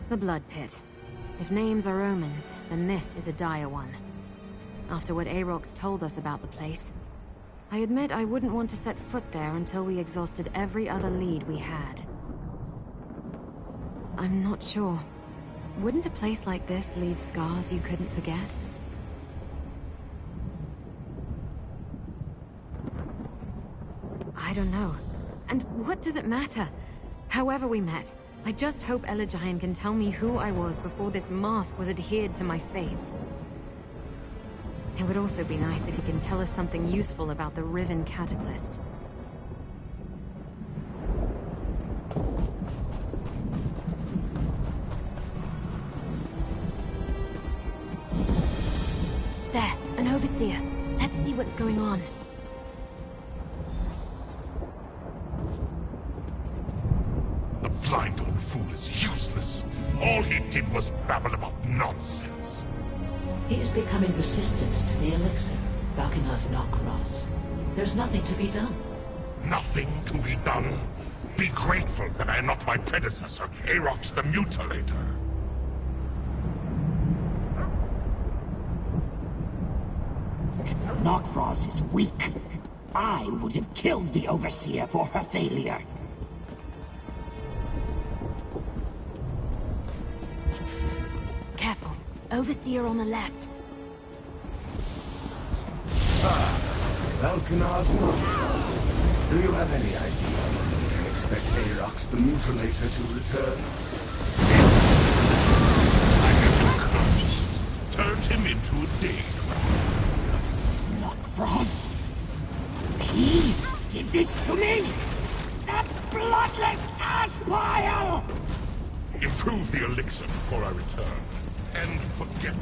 The Blood Pit. If names are omens, then this is a dire one. After what Aarox told us about the place, I admit I wouldn't want to set foot there until we exhausted every other lead we had. I'm not sure. Wouldn't a place like this leave scars you couldn't forget? I don't know. And what does it matter? However we met, I just hope Elijah can tell me who I was before this mask was adhered to my face. It would also be nice if he can tell us something useful about the Riven Cataclysm. There, an overseer. Let's see what's going on. The blind old fool is useless. All he did was babble about nonsense. He is becoming resistant to the elixir, Valkenaz Nokros. There's nothing to be done. Nothing to be done? Be grateful that I am not my predecessor, Aarox the Mutilator. Nokros is weak. I would have killed the Overseer for her failure. Careful. Overseer on the left. Valkenaz Nokros. Do you have any idea when we can expect Aarox the Mutilator to return? I have cursed. Turned him into a dade rat. Nokros? He did this to me? That bloodless ash pile! Improve the elixir before I return. And forget it.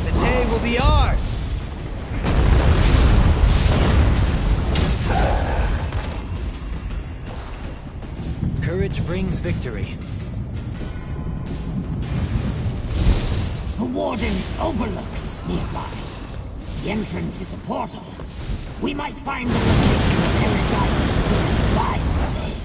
The day will be ours! Courage brings victory. The Warden's Overlook is nearby. The entrance is a portal. We might find the location of Eredine's by the way.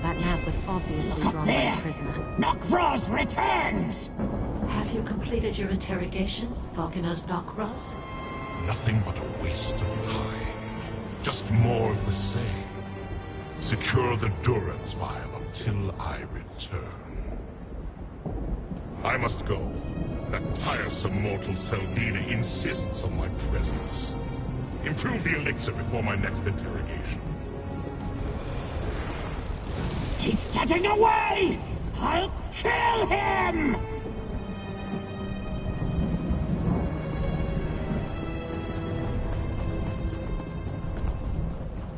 That map was obviously Look up drawn by there! a prisoner. Nokros returns! Have you completed your interrogation, Valkenaz Nokros? Nothing but a waste of time. Just more of the same. Secure the Durance vial until I return. I must go. That tiresome mortal Selvina insists on my presence. Improve the elixir before my next interrogation. He's getting away! I'll kill him!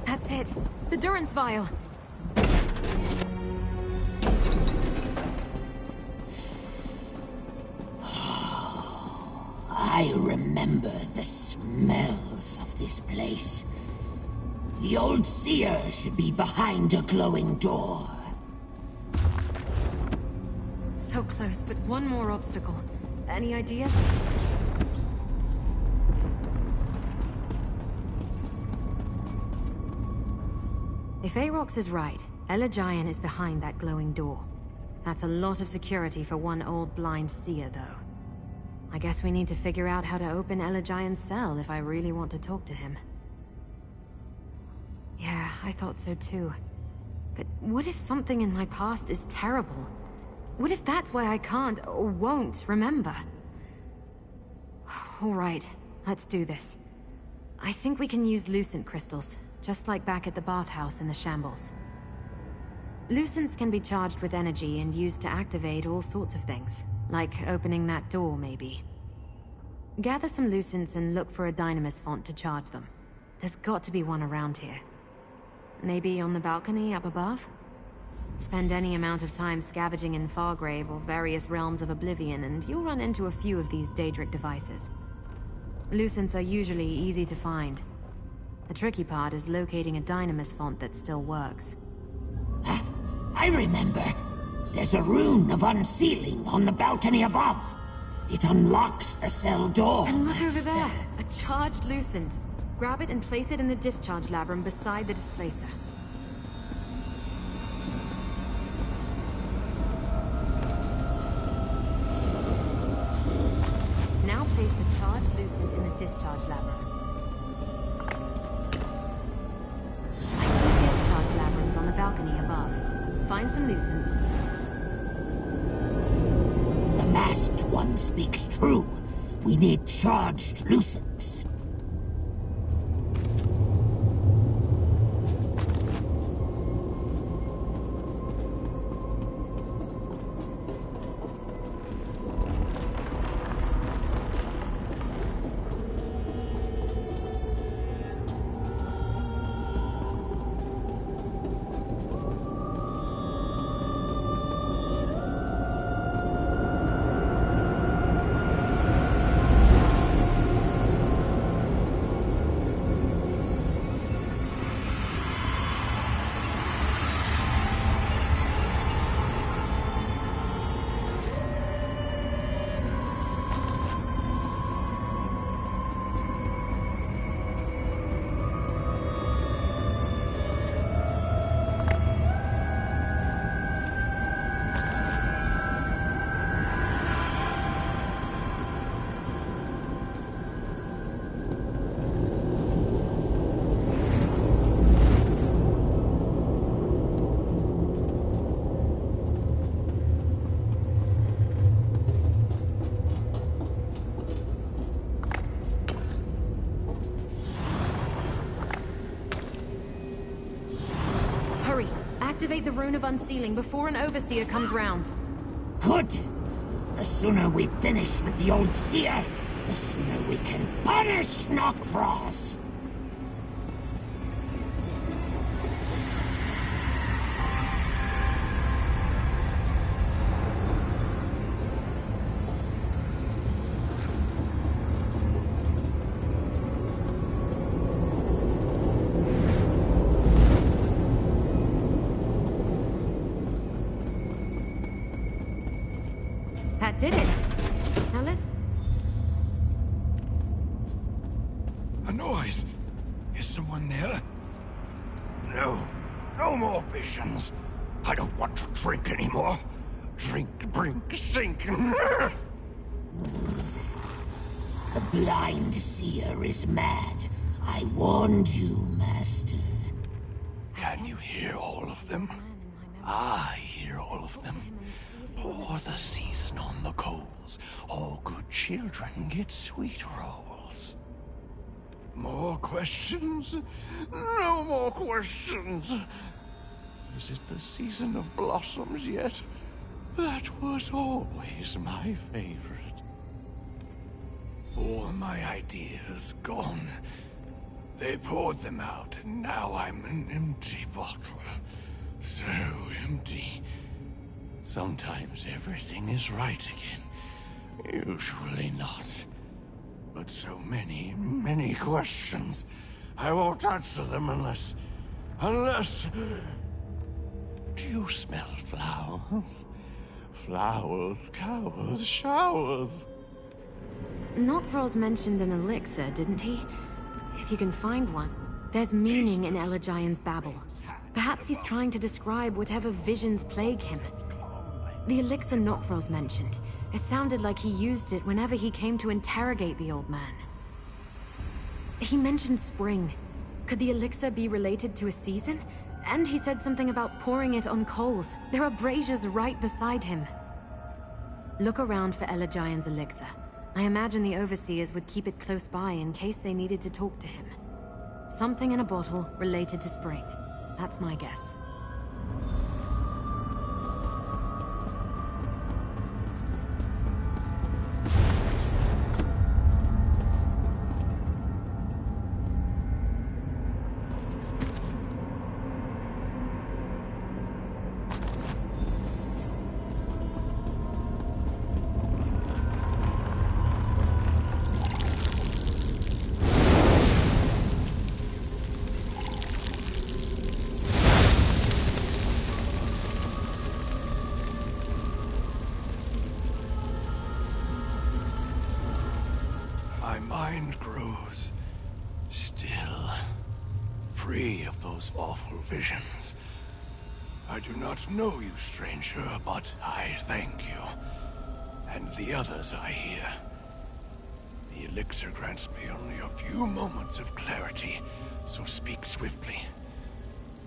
That's it. The Durance vial. I remember the smells of this place. The old seer should be behind a glowing door. So close, but one more obstacle. Any ideas? If Aarox is right, Elagian is behind that glowing door. That's a lot of security for one old blind seer, though. I guess we need to figure out how to open Elagian's cell if I really want to talk to him. Yeah, I thought so too. But what if something in my past is terrible? What if that's why I can't, or won't, remember? Alright, let's do this. I think we can use Lucent crystals, just like back at the bathhouse in the Shambles. Lucents can be charged with energy and used to activate all sorts of things, like opening that door, maybe. Gather some Lucents and look for a Dynamis font to charge them. There's got to be one around here. Maybe on the balcony up above? Spend any amount of time scavenging in Fargrave or various realms of Oblivion, and you'll run into a few of these Daedric devices. Lucents are usually easy to find. The tricky part is locating a Dynamis font that still works. I remember. There's a rune of unsealing on the balcony above. It unlocks the cell door. And look over there, a charged Lucent. Grab it and place it in the discharge labrum beside the displacer. Now place the charged Lucent in the discharge labrum. I see discharge labrums on the balcony above. Find some Lucents. The masked one speaks true. We need charged Lucents. Activate the Rune of Unsealing before an Overseer comes round. Good. The sooner we finish with the old seer, the sooner we can punish Knockfrost. That did it. Now let's... A noise! Is someone there? No. No more visions. I don't want to drink anymore. Drink, brink, sink. The blind seer is mad. I warned you, Master. Can you hear all of them? I hear all of them. Pour the season on the coals. All good children get sweet rolls. More questions? No more questions. Is it the season of blossoms yet? That was always my favorite. All my ideas gone. They poured them out, and now I'm an empty bottle. So empty. Sometimes everything is right again. Usually not. But so many, many questions. I won't answer them unless... Do you smell flowers? Flowers, cowers, showers. Nokvros mentioned an elixir, didn't he? If you can find one, there's meaning in Elagian's babble. Perhaps he's trying to describe whatever visions plague him. The elixir Nokvros mentioned, it sounded like he used it whenever he came to interrogate the old man. He mentioned spring. Could the elixir be related to a season? And he said something about pouring it on coals. There are braziers right beside him. Look around for Elagian's elixir. I imagine the overseers would keep it close by in case they needed to talk to him. Something in a bottle related to spring. That's my guess. My mind grows still, free of those awful visions. I do not know you, stranger, but I thank you. And the others I hear. The elixir grants me only a few moments of clarity, so speak swiftly.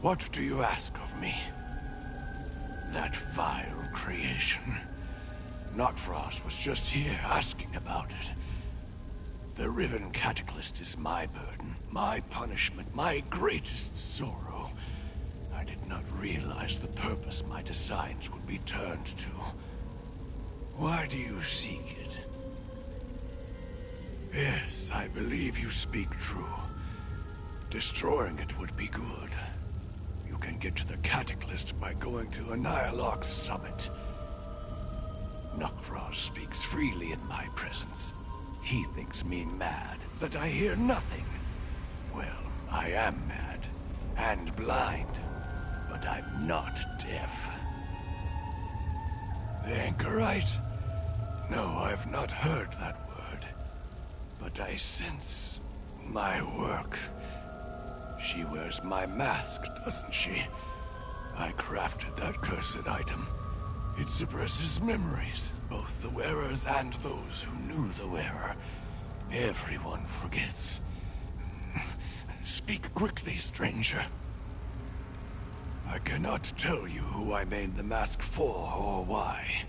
What do you ask of me? That vile creation. Nokvros was just here asking about it. The Riven Cataclysm is my burden, my punishment, my greatest sorrow. I did not realize the purpose my designs would be turned to. Why do you seek it? Yes, I believe you speak true. Destroying it would be good. You can get to the Cataclysm by going to Annihilox's summit. Nokvros speaks freely in my presence. He thinks me mad, that I hear nothing. Well, I am mad, and blind, but I'm not deaf. The Anchorite? No, I've not heard that word. But I sense my work. She wears my mask, doesn't she? I crafted that cursed item. It suppresses memories, both the wearers and those who knew the wearer. Everyone forgets. Speak quickly, stranger. I cannot tell you who I made the mask for or why.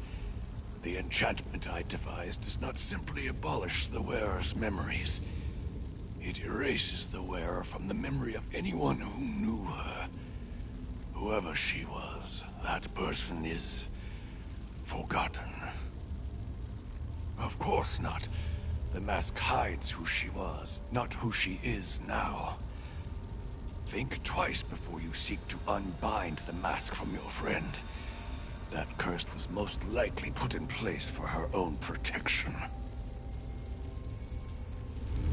The enchantment I devised does not simply abolish the wearer's memories. It erases the wearer from the memory of anyone who knew her. Whoever she was, that person is forgotten. Of course not. The mask hides who she was, not who she is now. Think twice before you seek to unbind the mask from your friend. That curse was most likely put in place for her own protection.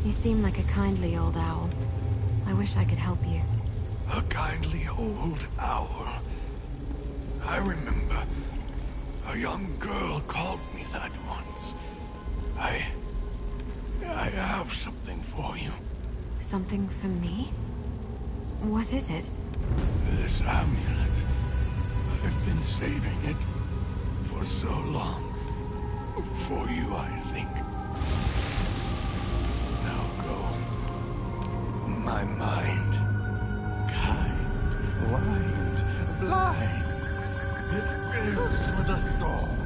You seem like a kindly old owl. I wish I could help you. A kindly old owl. I remember. A young girl called me that once. I have something for you. Something for me? What is it? This amulet. I've been saving it for so long. For you, I think. Now go. My mind. Kind, light, blind. It fills with a storm.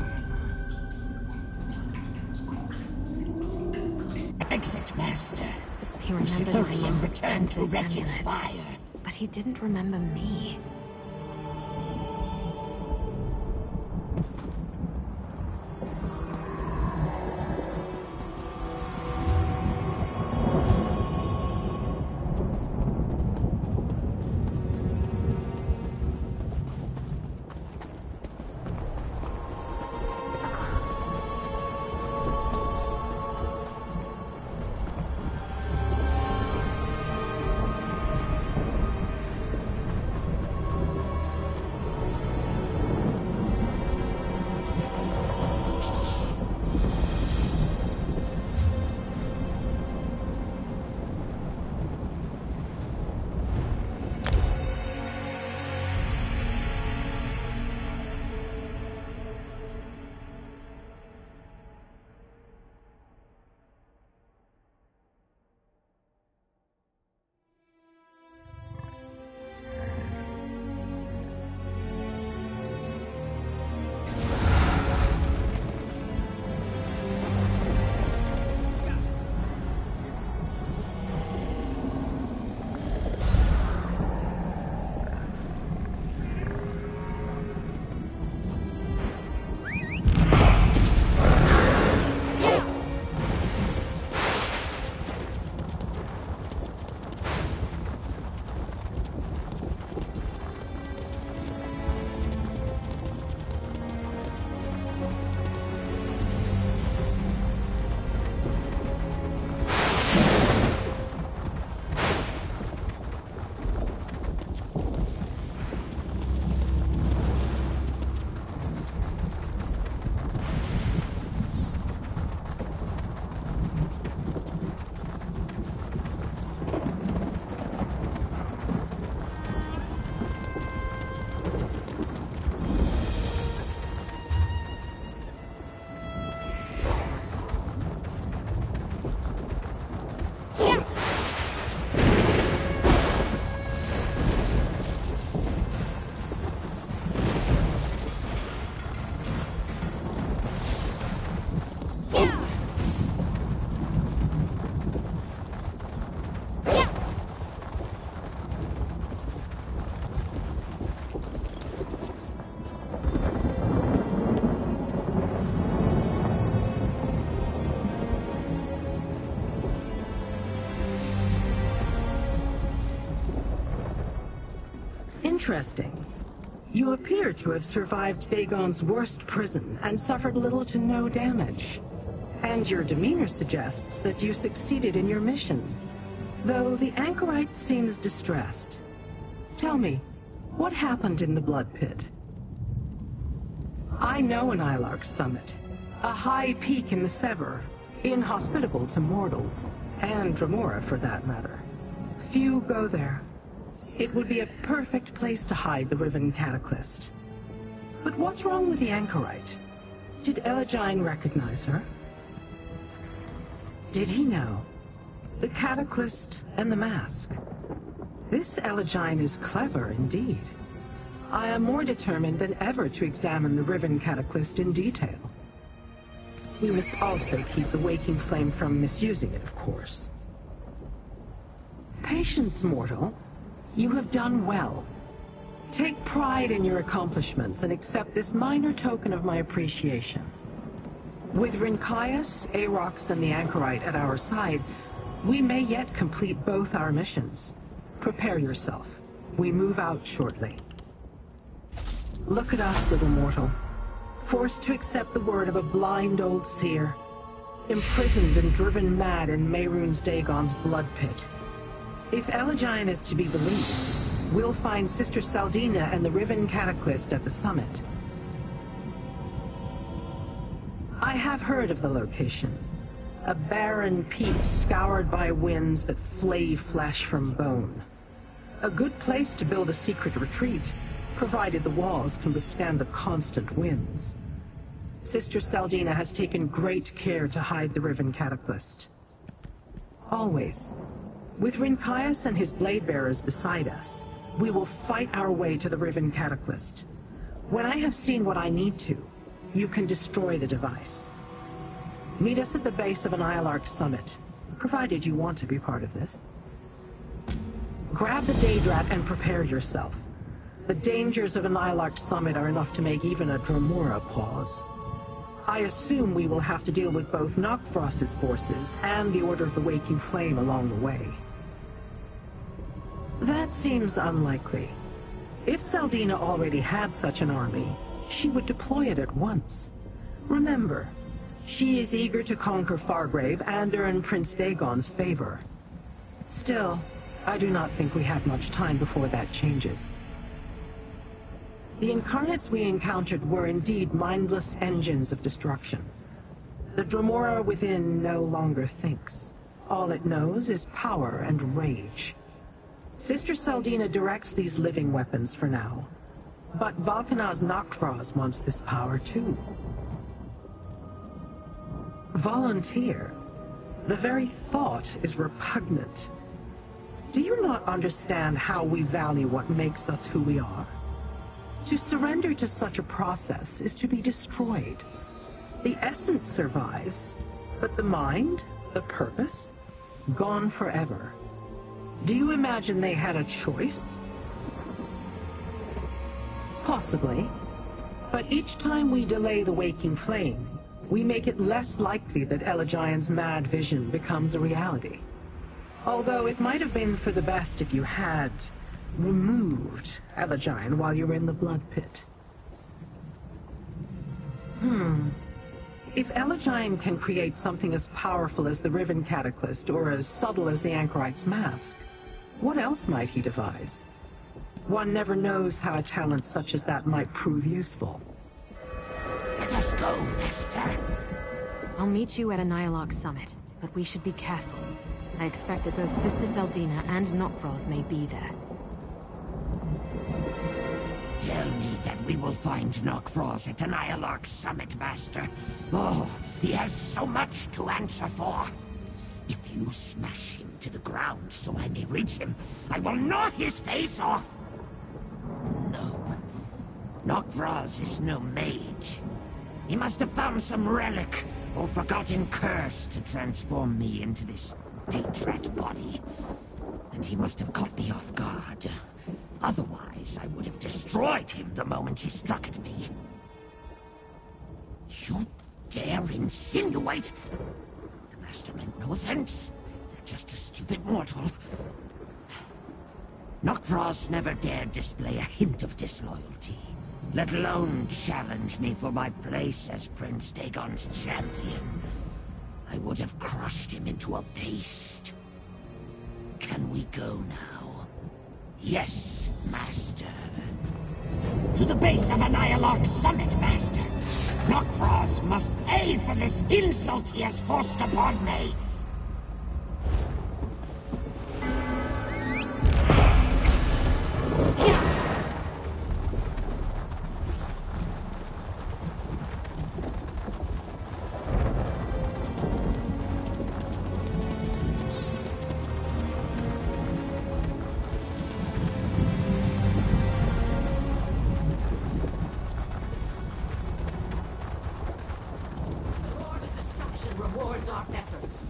Exit, Master. He We should remembered hurry my and mask return and to his Wretched amulet. Spire. But he didn't remember me. Interesting. You appear to have survived Dagon's worst prison and suffered little to no damage. And your demeanor suggests that you succeeded in your mission, though the anchorite seems distressed. Tell me, what happened in the Blood Pit? I know an Ilark summit, a high peak in the Sever, inhospitable to mortals, and Dremora for that matter. Few go there. It would be a perfect place to hide the Riven Cataclysm. But what's wrong with the anchorite? Did Elagine recognize her? Did he know? The Cataclysm and the mask. This Elagine is clever indeed. I am more determined than ever to examine the Riven Cataclysm in detail. We must also keep the Waking Flame from misusing it, of course. Patience, mortal. You have done well. Take pride in your accomplishments and accept this minor token of my appreciation. With Rincaius, Arox, and the Anchorite at our side, we may yet complete both our missions. Prepare yourself. We move out shortly. Look at us, little mortal. Forced to accept the word of a blind old seer. Imprisoned and driven mad in Mehrunes Dagon's blood pit. If Elagine is to be believed, we'll find Sister Saldina and the Riven Cataclysm at the summit. I have heard of the location. A barren peak scoured by winds that flay flesh from bone. A good place to build a secret retreat, provided the walls can withstand the constant winds. Sister Saldina has taken great care to hide the Riven Cataclysm. Always. With Rincaius and his blade bearers beside us, we will fight our way to the Riven Cataclysm. When I have seen what I need to, you can destroy the device. Meet us at the base of an Ilark summit, provided you want to be part of this. Grab the Daedrat and prepare yourself. The dangers of an Ilark summit are enough to make even a Dremora pause. I assume we will have to deal with both Knockfrost's forces and the Order of the Waking Flame along the way. That seems unlikely. If Saldina already had such an army, she would deploy it at once. Remember, she is eager to conquer Fargrave and earn Prince Dagon's favor. Still, I do not think we have much time before that changes. The incarnates we encountered were indeed mindless engines of destruction. The Dremora within no longer thinks. All it knows is power and rage. Sister Saldina directs these living weapons for now. But Valkanaz Knockfrost wants this power too. Volunteer? The very thought is repugnant. Do you not understand how we value what makes us who we are? To surrender to such a process is to be destroyed. The essence survives, but the mind, the purpose, gone forever. Do you imagine they had a choice? Possibly. But each time we delay the Waking Flame, we make it less likely that Elagine's mad vision becomes a reality. Although it might have been for the best if you had removed Elagine while you were in the Blood Pit. If Elagine can create something as powerful as the Riven Cataclysm or as subtle as the Anchorite's mask, what else might he devise? One never knows how a talent such as that might prove useful. Let us go, Master. I'll meet you at a Nylark summit, but we should be careful. I expect that both Sister Saldina and Knockfrost may be there. Tell me that we will find Knockfrost at an Ilark summit, Master. Oh, he has so much to answer for. If you smash him to the ground so I may reach him, I will gnaw his face off. No. Knockfrost is no mage. He must have found some relic or forgotten curse to transform me into this Daedrat body. And he must have caught me off guard. Otherwise, I would have destroyed him the moment he struck at me. You dare insinuate? The Master meant no offense. You're just a stupid mortal. Nokfrost never dared display a hint of disloyalty, let alone challenge me for my place as Prince Dagon's champion. I would have crushed him into a paste. Can we go now? Yes, Master. To the base of Anialok Summit, Master. Nokfrost must pay for this insult he has forced upon me. Rewards our efforts.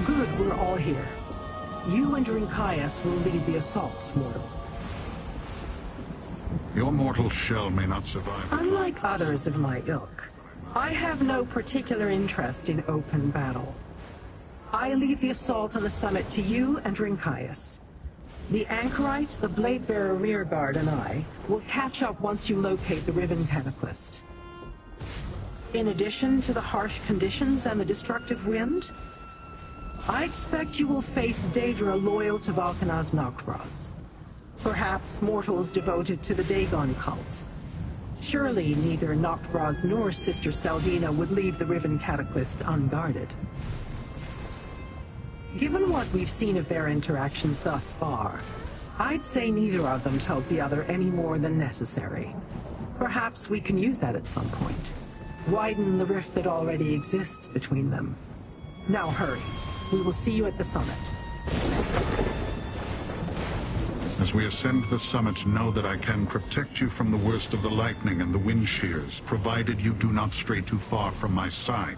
Good, we're all here. You and Rinkaius will lead the assault, mortal. Your mortal shell may not survive. Unlike others of my ilk, I have no particular interest in open battle. I leave the assault on the summit to you and Rinkaius. The Anchorite, the Blade-Bearer rearguard, and I will catch up once you locate the Riven Cataclysm. In addition to the harsh conditions and the destructive wind, I expect you will face Daedra loyal to Valkanaz Nokfrost. Perhaps mortals devoted to the Dagon cult. Surely neither Nokfrost nor Sister Seldina would leave the Riven Cataclysm unguarded. Given what we've seen of their interactions thus far, I'd say neither of them tells the other any more than necessary. Perhaps we can use that at some point. Widen the rift that already exists between them. Now hurry. We will see you at the summit. As we ascend the summit, know that I can protect you from the worst of the lightning and the wind shears, provided you do not stray too far from my side.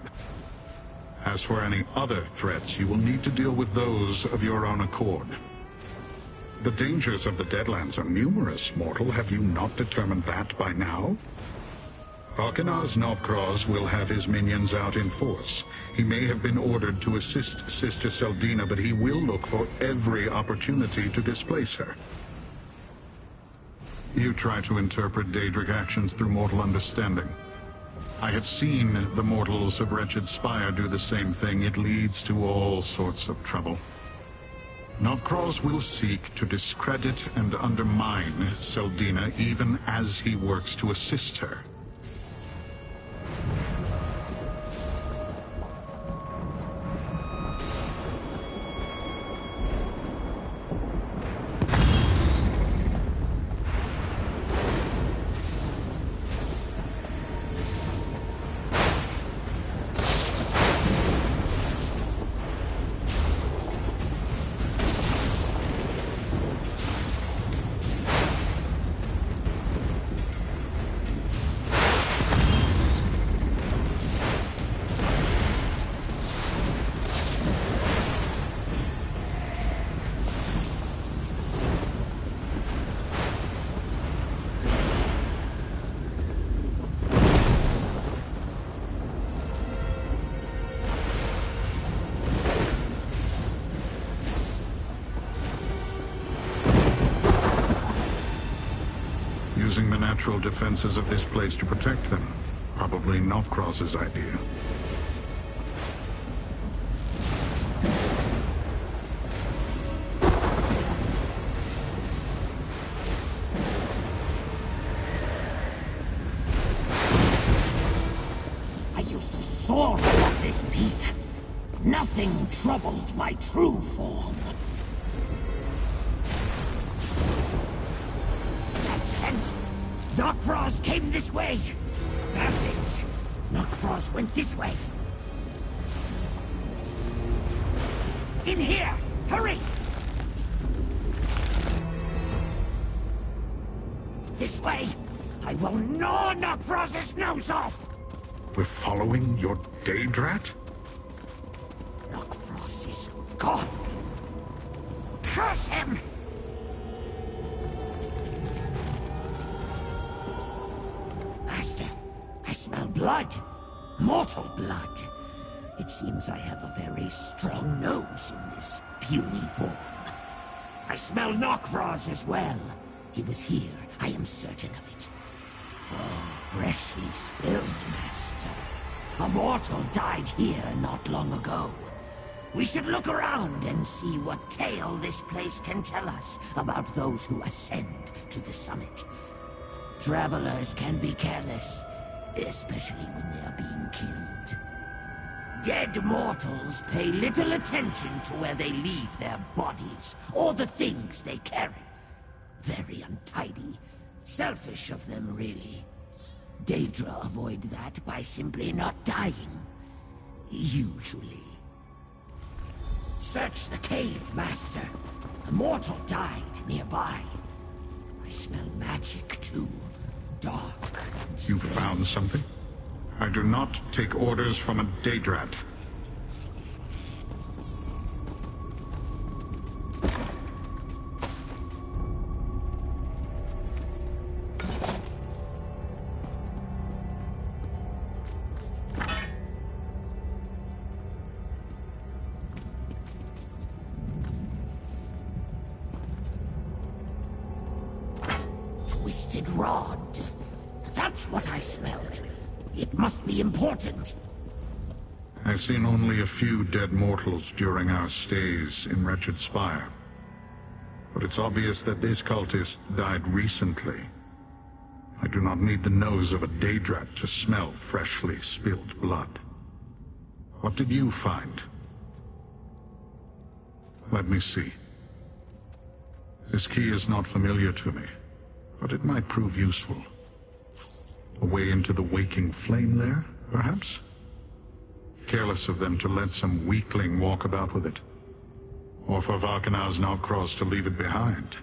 As for any other threats, you will need to deal with those of your own accord. The dangers of the Deadlands are numerous, mortal. Have you not determined that by now? Valkanaz Nokfrost will have his minions out in force. He may have been ordered to assist Sister Seldina, but he will look for every opportunity to displace her. You try to interpret Daedric actions through mortal understanding. I have seen the mortals of Wretched Spire do the same thing. It leads to all sorts of trouble. Nokfrost will seek to discredit and undermine Seldina even as he works to assist her. Using the natural defenses of this place to protect them. Probably Novkros's idea. I used to soar above this peak. Nothing troubled my true form. That sense, Nokfrost came this way. Passage. Nokfrost went this way. In here! Hurry! This way! I will gnaw Nokfrost's nose off! We're following your Daedrat? Nokfrost is gone. Curse him! Master, I smell blood. Mortal blood. It seems I have a very strong nose in this puny form. I smell Nokfrost as well. He was here, I am certain of it. Oh, freshly spilled, Master. A mortal died here not long ago. We should look around and see what tale this place can tell us about those who ascend to the summit. Travelers can be careless, especially when they are being killed. Dead mortals pay little attention to where they leave their bodies or the things they carry. Very untidy. Selfish of them, really. Daedra avoid that by simply not dying. Usually. Search the cave, Master. A mortal died nearby. I smell magic, too. Dark and You strange. found something? I do not take orders from a Daedrat. Twisted rod. That's what I smelled. It must be important. I've seen only a few dead mortals during our stays in Wretched Spire. But it's obvious that this cultist died recently. I do not need the nose of a Daedrat to smell freshly spilled blood. What did you find? Let me see. This key is not familiar to me, but it might prove useful. A way into the waking flame lair, perhaps? Careless of them to let some weakling walk about with it. Or for Valkenaz Nokfrost to leave it behind,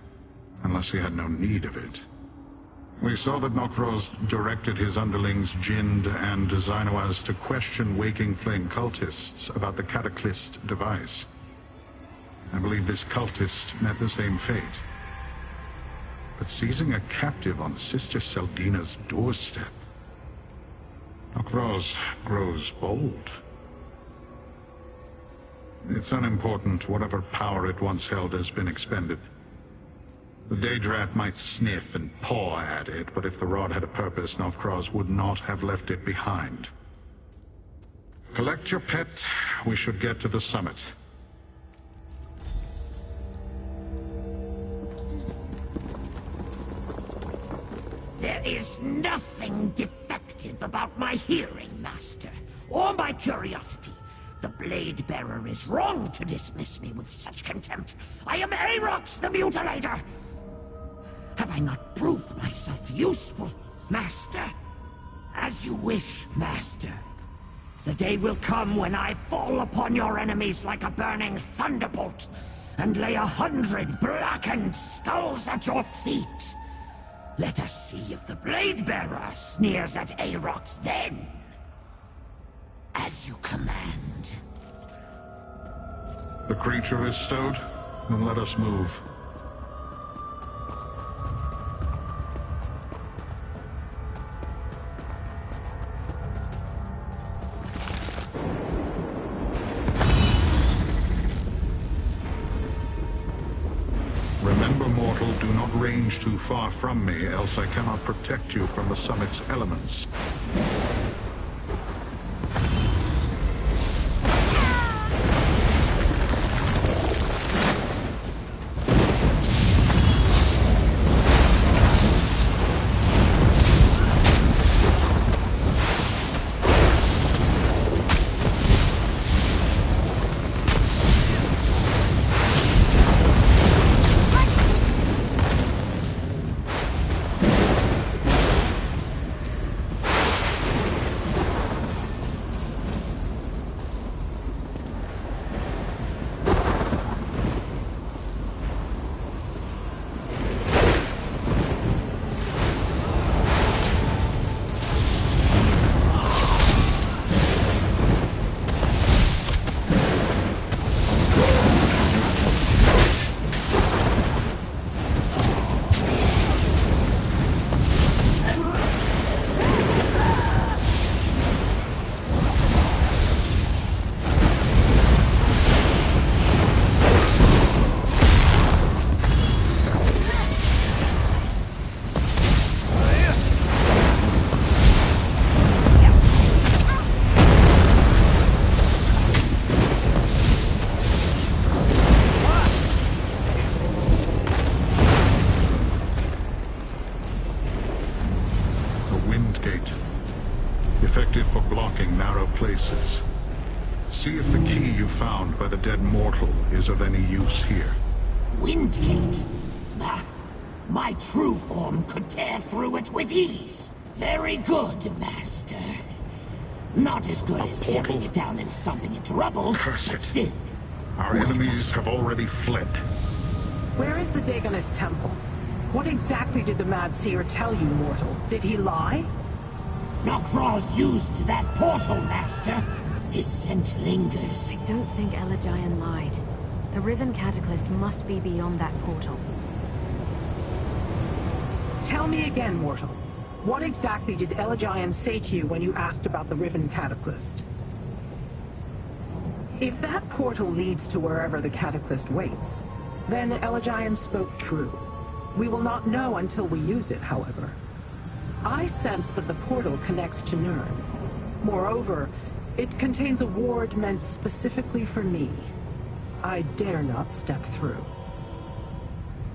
unless he had no need of it. We saw that Nokfrost directed his underlings Jind and Zainoaz to question waking flame cultists about the Cataclysm device. I believe this cultist met the same fate. But seizing a captive on Sister Seldina's doorstep... Nokfrost grows bold. It's unimportant. Whatever power it once held has been expended. The Daedrat might sniff and paw at it, but if the rod had a purpose, Nokfrost would not have left it behind. Collect your pet. We should get to the summit. There is nothing defective about my hearing, Master, or my curiosity. The Blade Bearer is wrong to dismiss me with such contempt. I am Arox the Mutilator! Have I not proved myself useful, Master? As you wish, Master. The day will come when I fall upon your enemies like a burning thunderbolt, and lay 100 blackened skulls at your feet. Let us see if the Blade Bearer sneers at Arox then. As you command. The creature is stowed? Then let us move. Remember, mortal, do not range too far from me, else I cannot protect you from the summit's elements. Effective for blocking narrow places. See if the key you found by the dead mortal is of any use here. Windgate? Ah, my true form could tear through it with ease. Very good, Master. Not as good as tearing it down and stomping it to rubble, Curse but it. still. Our enemies have already fled. Where is the Dagonist Temple? What exactly did the Mad Seer tell you, mortal? Did he lie? Nokfrost used that portal, Master. His scent lingers. I don't think Elagian lied. The Riven Cataclysm must be beyond that portal. Tell me again, mortal. What exactly did Elagian say to you when you asked about the Riven Cataclysm? If that portal leads to wherever the Cataclysm waits, then Elagian spoke true. We will not know until we use it, however. I sense that the portal connects to Nirn. Moreover, it contains a ward meant specifically for me. I dare not step through.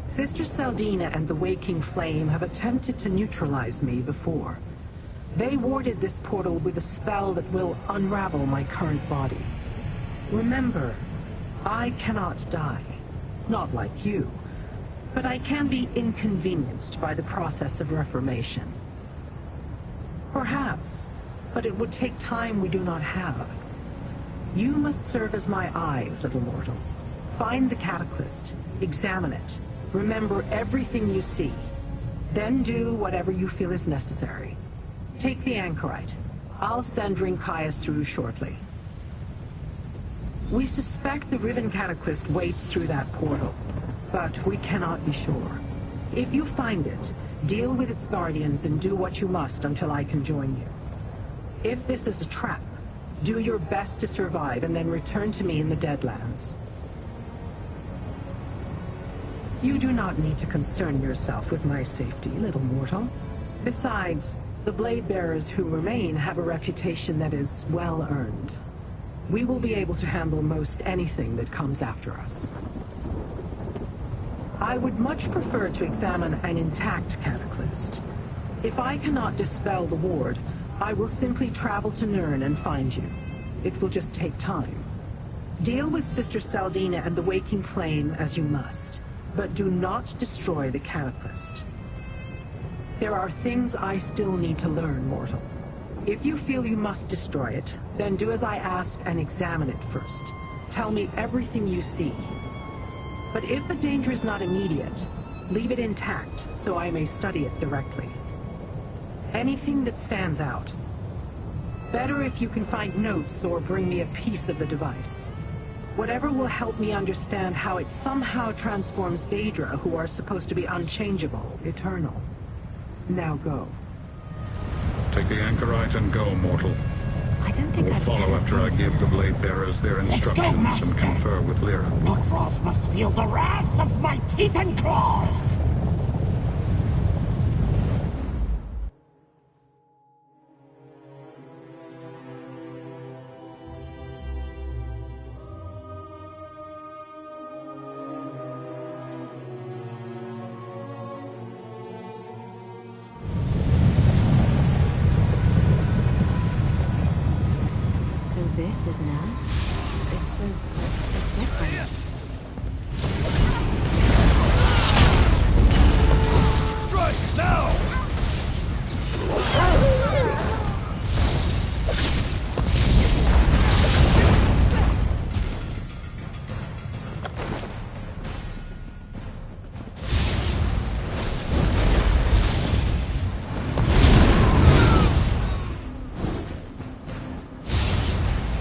Sister Saldina and the Waking Flame have attempted to neutralize me before. They warded this portal with a spell that will unravel my current body. Remember, I cannot die. Not like you. But I can be inconvenienced by the process of reformation. Perhaps, but it would take time we do not have. You must serve as my eyes, little mortal. Find the Cataclysm, examine it, remember everything you see. Then do whatever you feel is necessary. Take the Anchorite. I'll send Rinkias through shortly. We suspect the Riven Cataclysm waits through that portal, but we cannot be sure. If you find it, deal with its guardians and do what you must until I can join you. If this is a trap, do your best to survive and then return to me in the Deadlands. You do not need to concern yourself with my safety, little mortal. Besides, the blade bearers who remain have a reputation that is well earned. We will be able to handle most anything that comes after us. I would much prefer to examine an intact Cataclysm. If I cannot dispel the ward, I will simply travel to Nirn and find you. It will just take time. Deal with Sister Saldina and the Waking Flame as you must, but do not destroy the Cataclysm. There are things I still need to learn, mortal. If you feel you must destroy it, then do as I ask and examine it first. Tell me everything you see. But if the danger is not immediate, leave it intact so I may study it directly. Anything that stands out. Better if you can find notes or bring me a piece of the device. Whatever will help me understand how it somehow transforms Daedra, who are supposed to be unchangeable, eternal. Now go. Take the Anchorite and go, mortal. I don't think We'll I've follow ever after I thought- give the blade bearers their instructions Master. and confer with Lyra. Nokfrost must feel the wrath of my teeth and claws! is now. It's so different. Strike now!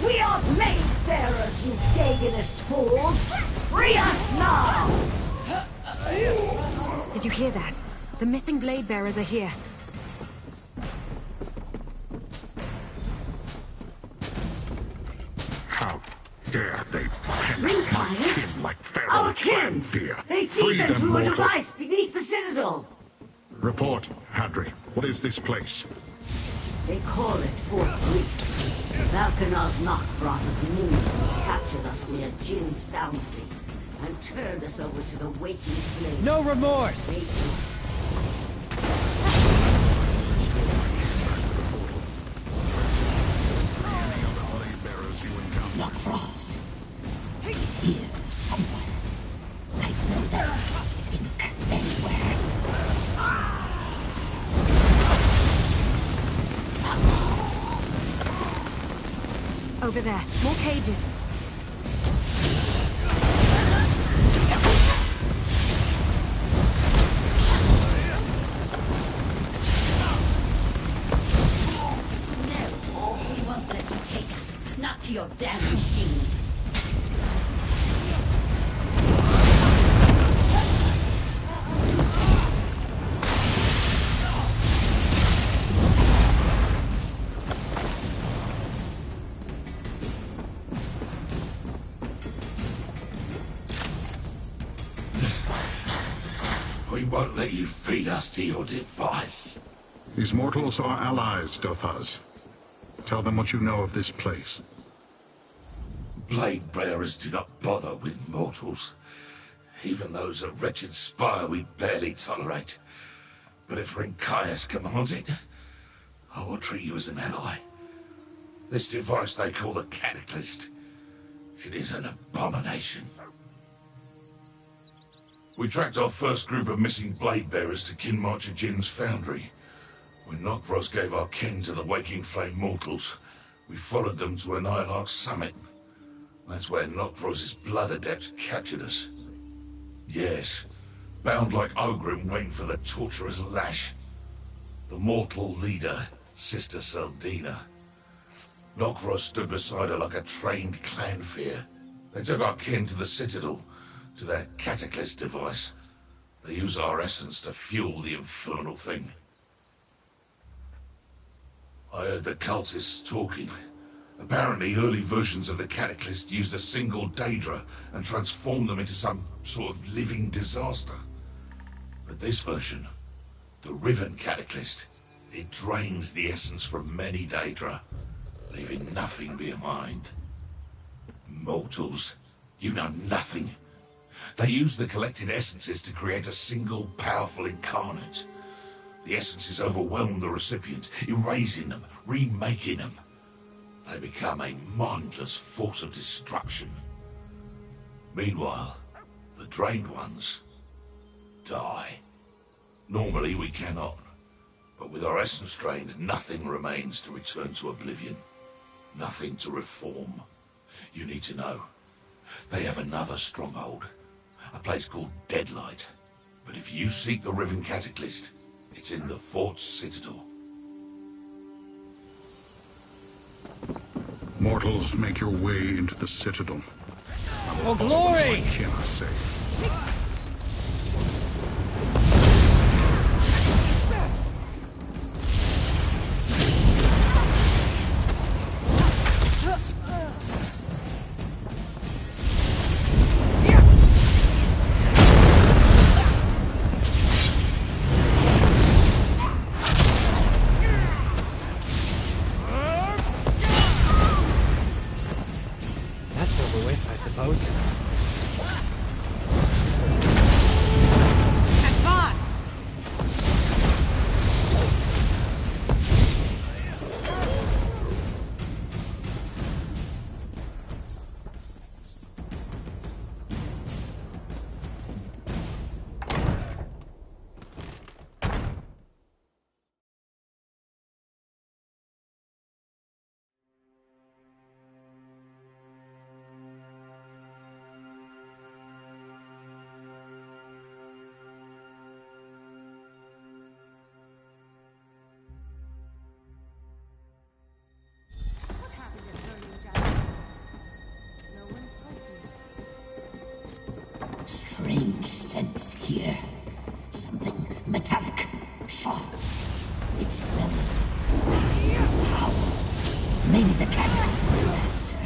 We are blade bearers, you Dagonist fools! Free us now! Did you hear that? The missing blade bearers are here. How dare they punish my kin like Pharaoh Our kin! fear? They Free feed them them, through a mortal. device beneath the Citadel! Report, Hadri. What is this place? They call it Fourth Reef. Balkanar's Knockfrost's minions captured us near Jin's foundry and turned us over to the Waking Flame. No remorse! Knockfrost. He's here somewhere. I know that stink anywhere. Over there. More cages. No, we won't let you take us. Not to your damn machine. We won't let you feed us to your device. These mortals are allies, Dothaz. Tell them what you know of this place. Blade bearers do not bother with mortals. Even those a wretched spire we barely tolerate. But if Rincaius commands it, I will treat you as an ally. This device they call the Cataclysm. It is an abomination. We tracked our first group of missing blade bearers to Kinmarcher Jin's foundry. When Nokros gave our kin to the Waking Flame mortals, we followed them to an Ilark summit. That's where Nokros' blood adepts captured us. Yes, bound like Ogrim waiting for the torturer's lash. The mortal leader, Sister Seldina. Nokros stood beside her like a trained clanfear. They took our kin to the Citadel, to their Cataclysm device. They use our essence to fuel the infernal thing. I heard the cultists talking. Apparently, early versions of the Cataclysm used a single Daedra and transformed them into some sort of living disaster. But this version, the Riven Cataclysm, it drains the essence from many Daedra, leaving nothing behind. Mortals, you know nothing. They use the collected essences to create a single powerful incarnate. The essences overwhelm the recipient, erasing them, remaking them. They become a mindless force of destruction. Meanwhile, the drained ones die. Normally we cannot, but with our essence drained, nothing remains to return to oblivion. Nothing to reform. You need to know, they have another stronghold, a place called Deadlight. But if you seek the Riven Cataclysm, it's in the fort's citadel. Mortals, make your way into the Citadel. Oh, glory! My kin are safe. That's over with, I suppose. find the catalyst, Master.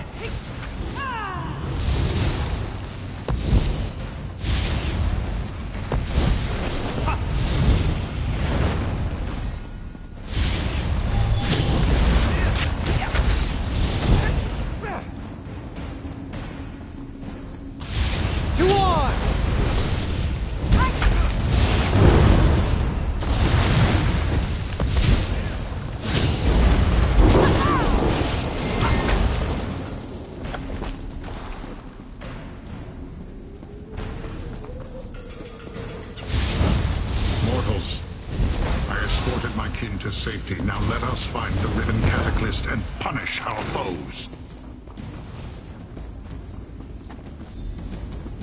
To safety. Now let us find the Riven Cataclysm and punish our foes.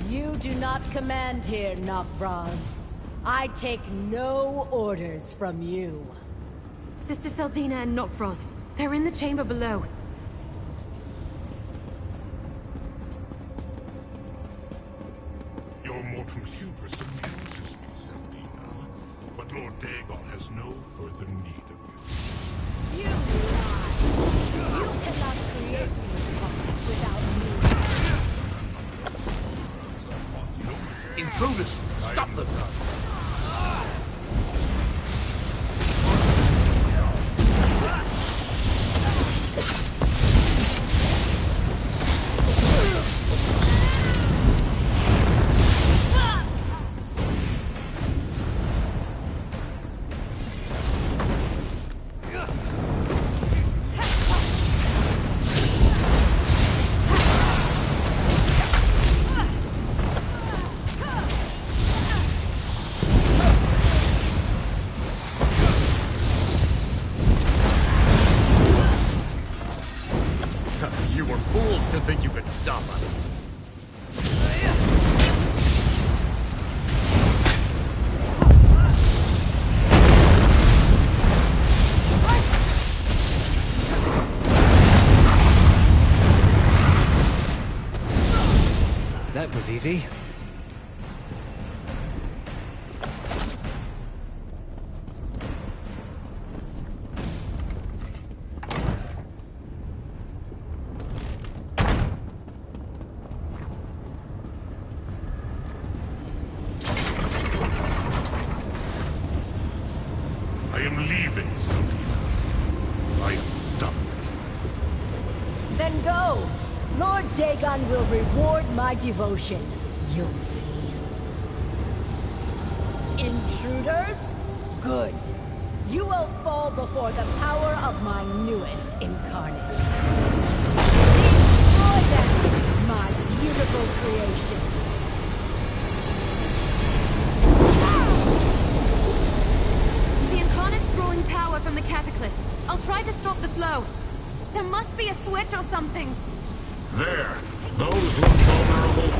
You do not command here, Nokvraz. I take no orders from you. Sister Seldina and Nokvraz, they're in the chamber below. Your mortal hubris amuses me, Seldina. But Lord Dagon has no further need of you. You lie! You cannot create these puppets without me. Intruders! Stop them! You were fools to think you could stop us. That was easy. I am leaving, Seldina. I am done. Then go! Lord Dagon will reward my devotion. You'll see. Intruders? Good. You will fall before the power of my newest incarnate. Destroy them, my beautiful creation. The Incarnate's drawing power from the Cataclysm. I'll try to stop the flow. There must be a switch or something. There! Those look vulnerable.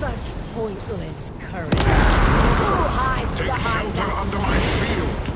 Such pointless courage. Who hides Take behind shelter that? under my shield.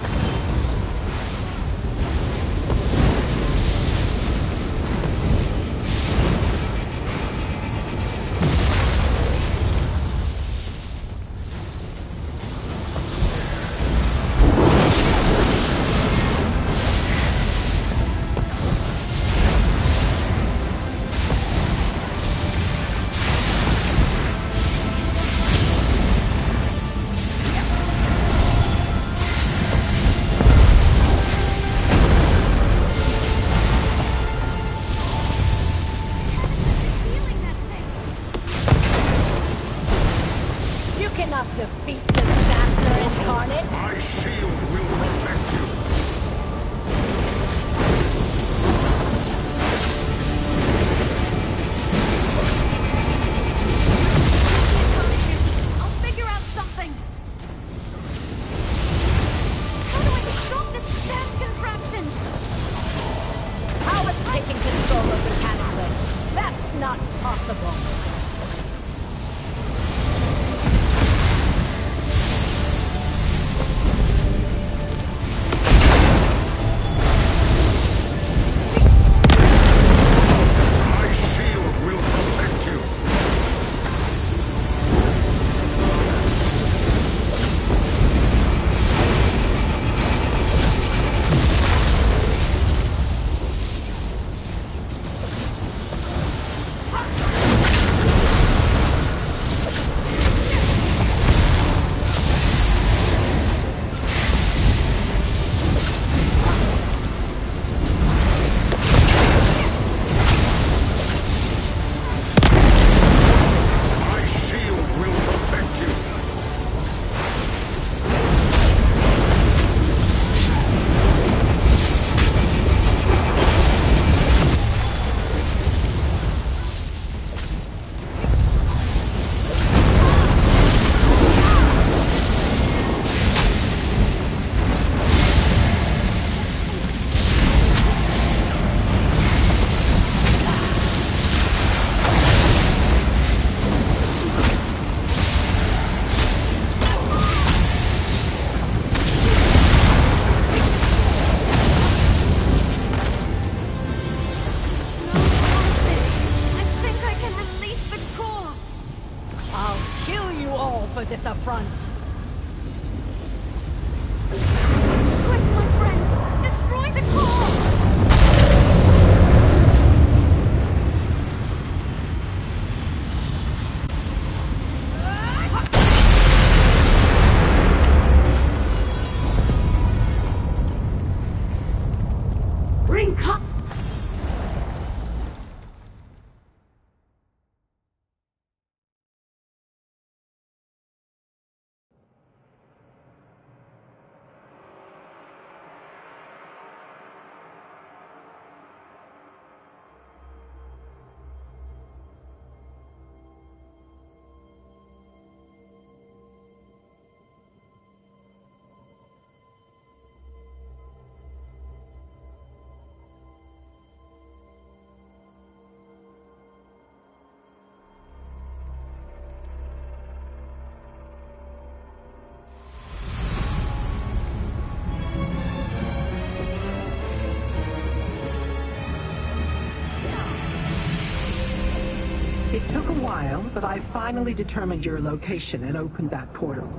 but I finally determined your location and opened that portal.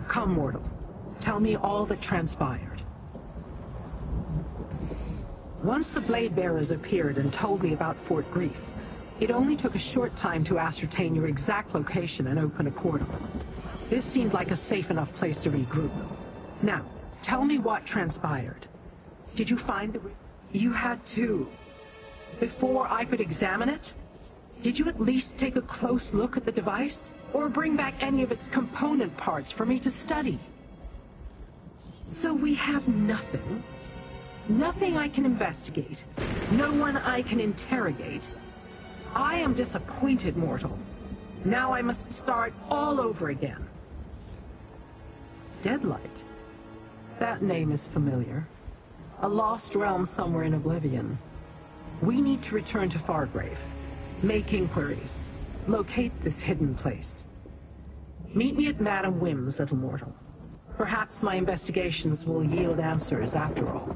Come, mortal. Tell me all that transpired. Once the Blade Bearers appeared and told me about Fort Grief, it only took a short time to ascertain your exact location and open a portal. This seemed like a safe enough place to regroup. Now, tell me what transpired. Did you find the... You had to... Before I could examine it? Did you at least take a close look at the device? Or bring back any of its component parts for me to study? So we have nothing? Nothing I can investigate? No one I can interrogate? I am disappointed, mortal. Now I must start all over again. Deadlight? That name is familiar. A lost realm somewhere in Oblivion. We need to return to Fargrave. Make inquiries. Locate this hidden place. Meet me at Madam Wim's, little mortal. Perhaps my investigations will yield answers after all.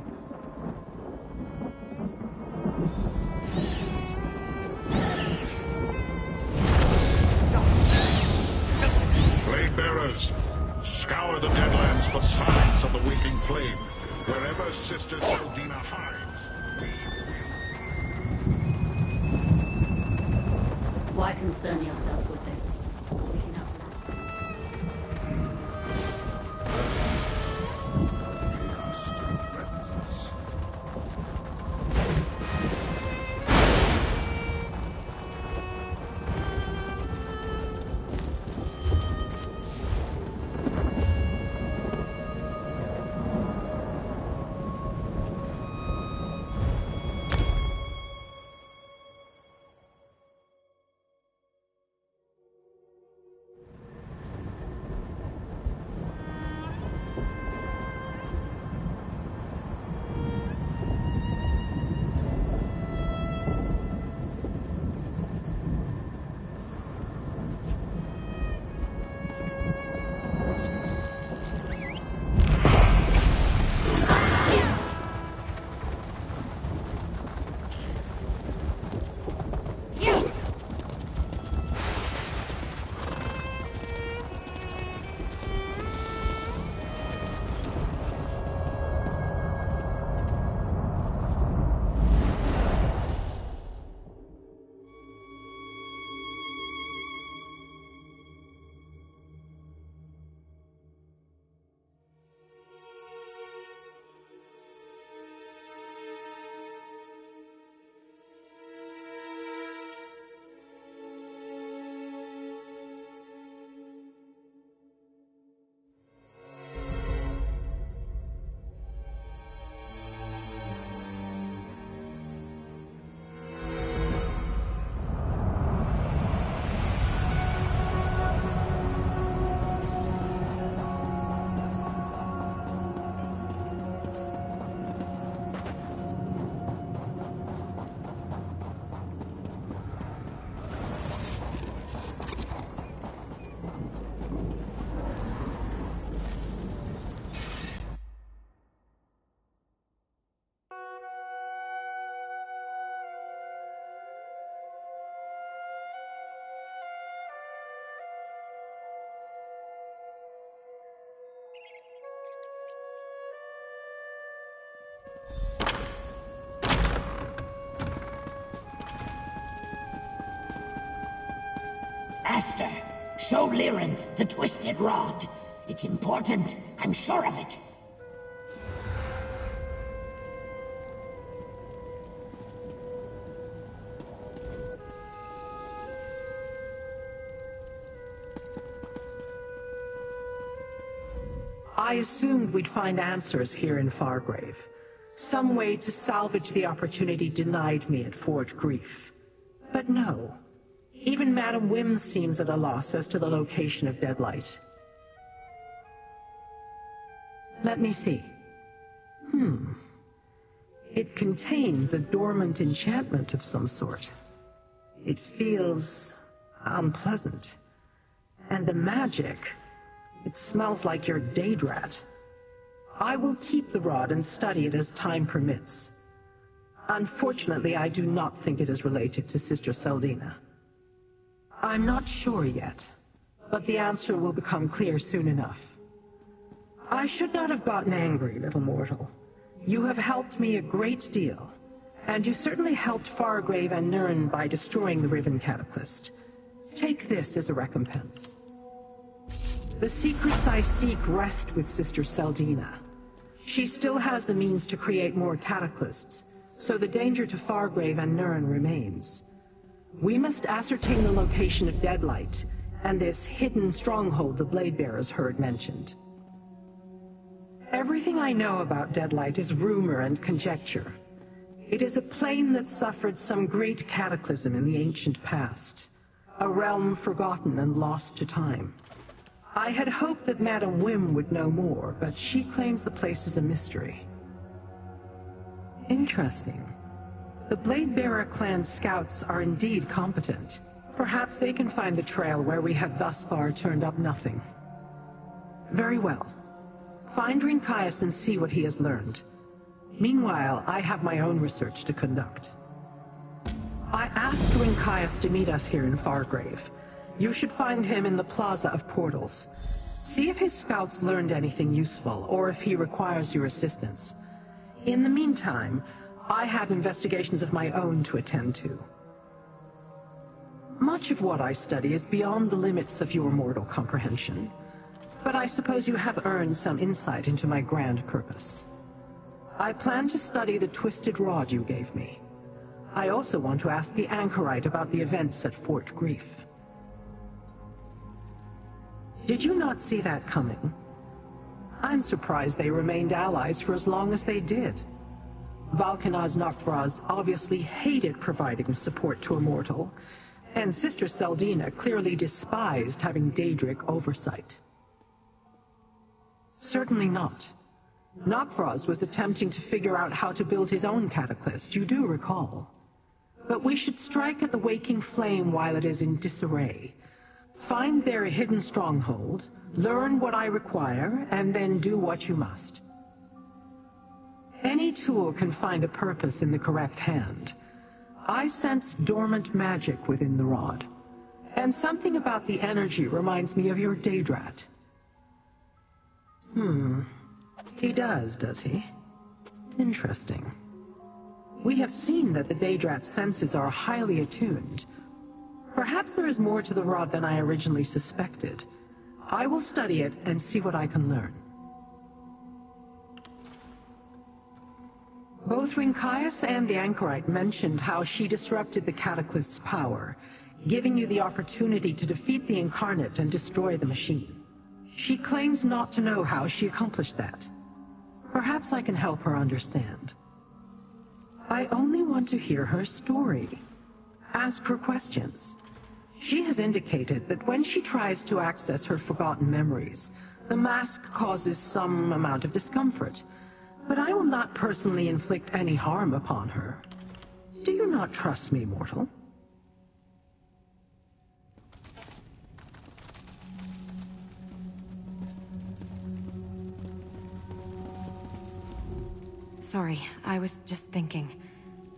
Blade Bearers, scour the Deadlands for signs of the waking flame. Wherever Sister Seldina hides, we will... Why concern yourself with this? We can help that. Chaos still threatens us. Master, show Lyrinth the twisted rod. It's important, I'm sure of it. I assumed we'd find answers here in Fargrave. Some way to salvage the opportunity denied me at Fort Grief. But no. Even Madam Wim seems at a loss as to the location of Deadlight. Let me see. It contains a dormant enchantment of some sort. It feels unpleasant. And the magic, it smells like your Daedrat. I will keep the rod and study it as time permits. Unfortunately, I do not think it is related to Sister Seldina. I'm not sure yet, but the answer will become clear soon enough. I should not have gotten angry, little mortal. You have helped me a great deal, and you certainly helped Fargrave and Nirn by destroying the Riven Cataclysm. Take this as a recompense. The secrets I seek rest with Sister Seldina. She still has the means to create more cataclysms, so the danger to Fargrave and Nirn remains. We must ascertain the location of Deadlight, and this hidden stronghold the Blade Bearers heard mentioned. Everything I know about Deadlight is rumor and conjecture. It is a plane that suffered some great cataclysm in the ancient past, a realm forgotten and lost to time. I had hoped that Madame Wim would know more, but she claims the place is a mystery. Interesting. The Blade Bearer clan scouts are indeed competent. Perhaps they can find the trail where we have thus far turned up nothing. Very well. Find Rinkias and see what he has learned. Meanwhile, I have my own research to conduct. I asked Rinkias to meet us here in Fargrave. You should find him in the Plaza of Portals. See if his scouts learned anything useful, or if he requires your assistance. In the meantime, I have investigations of my own to attend to. Much of what I study is beyond the limits of your mortal comprehension, but I suppose you have earned some insight into my grand purpose. I plan to study the twisted rod you gave me. I also want to ask the Anchorite about the events at Fort Grief. Did you not see that coming? I'm surprised they remained allies for as long as they did. Valkanaz Nokvraz obviously hated providing support to a mortal, and Sister Seldina clearly despised having Daedric oversight. Certainly not. Nokvraz was attempting to figure out how to build his own cataclysm, you do recall. But we should strike at the waking flame while it is in disarray. Find their hidden stronghold, learn what I require, and then do what you must. Any tool can find a purpose in the correct hand. I sense dormant magic within the rod, and something about the energy reminds me of your Daedrat. He does he? Interesting. We have seen that the Daedrat's senses are highly attuned. Perhaps there is more to the rod than I originally suspected. I will study it and see what I can learn. Both Rinkias and the Anchorite mentioned how she disrupted the Cataclysm's power, giving you the opportunity to defeat the Incarnate and destroy the machine. She claims not to know how she accomplished that. Perhaps I can help her understand. I only want to hear her story. Ask her questions. She has indicated that when she tries to access her forgotten memories, the mask causes some amount of discomfort, but I will not personally inflict any harm upon her. Do you not trust me, mortal? Sorry, I was just thinking.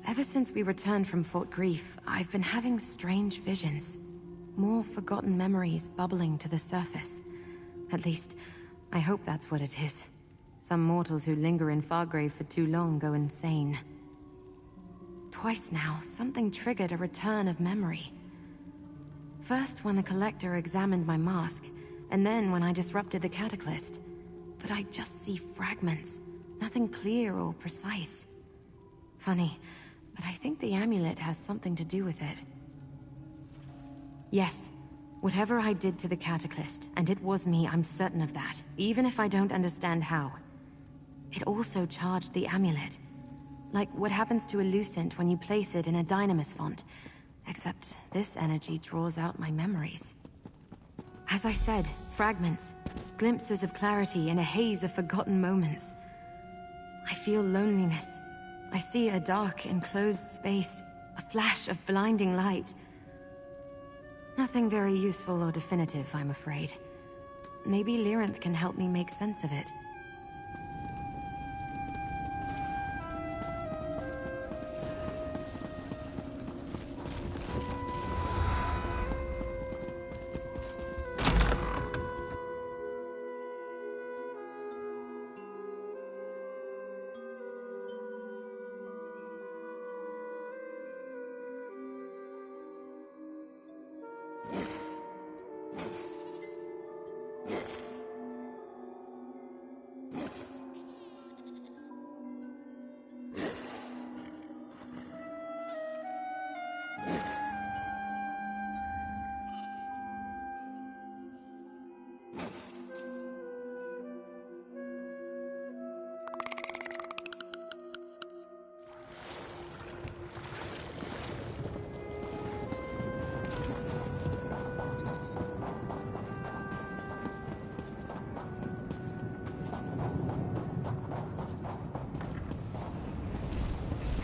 Ever since we returned from Fort Grief, I've been having strange visions. More forgotten memories bubbling to the surface. At least, I hope that's what it is. Some mortals who linger in Fargrave for too long go insane. Twice now, something triggered a return of memory. First when the Collector examined my mask, and then when I disrupted the Cataclysm. But I just see fragments, nothing clear or precise. Funny, but I think the amulet has something to do with it. Yes, whatever I did to the Cataclysm, and it was me, I'm certain of that, even if I don't understand how. It also charged the amulet. Like what happens to a Lucent when you place it in a Dynamis font. Except this energy draws out my memories. As I said, fragments. Glimpses of clarity in a haze of forgotten moments. I feel loneliness. I see a dark, enclosed space. A flash of blinding light. Nothing very useful or definitive, I'm afraid. Maybe Lyrinth can help me make sense of it.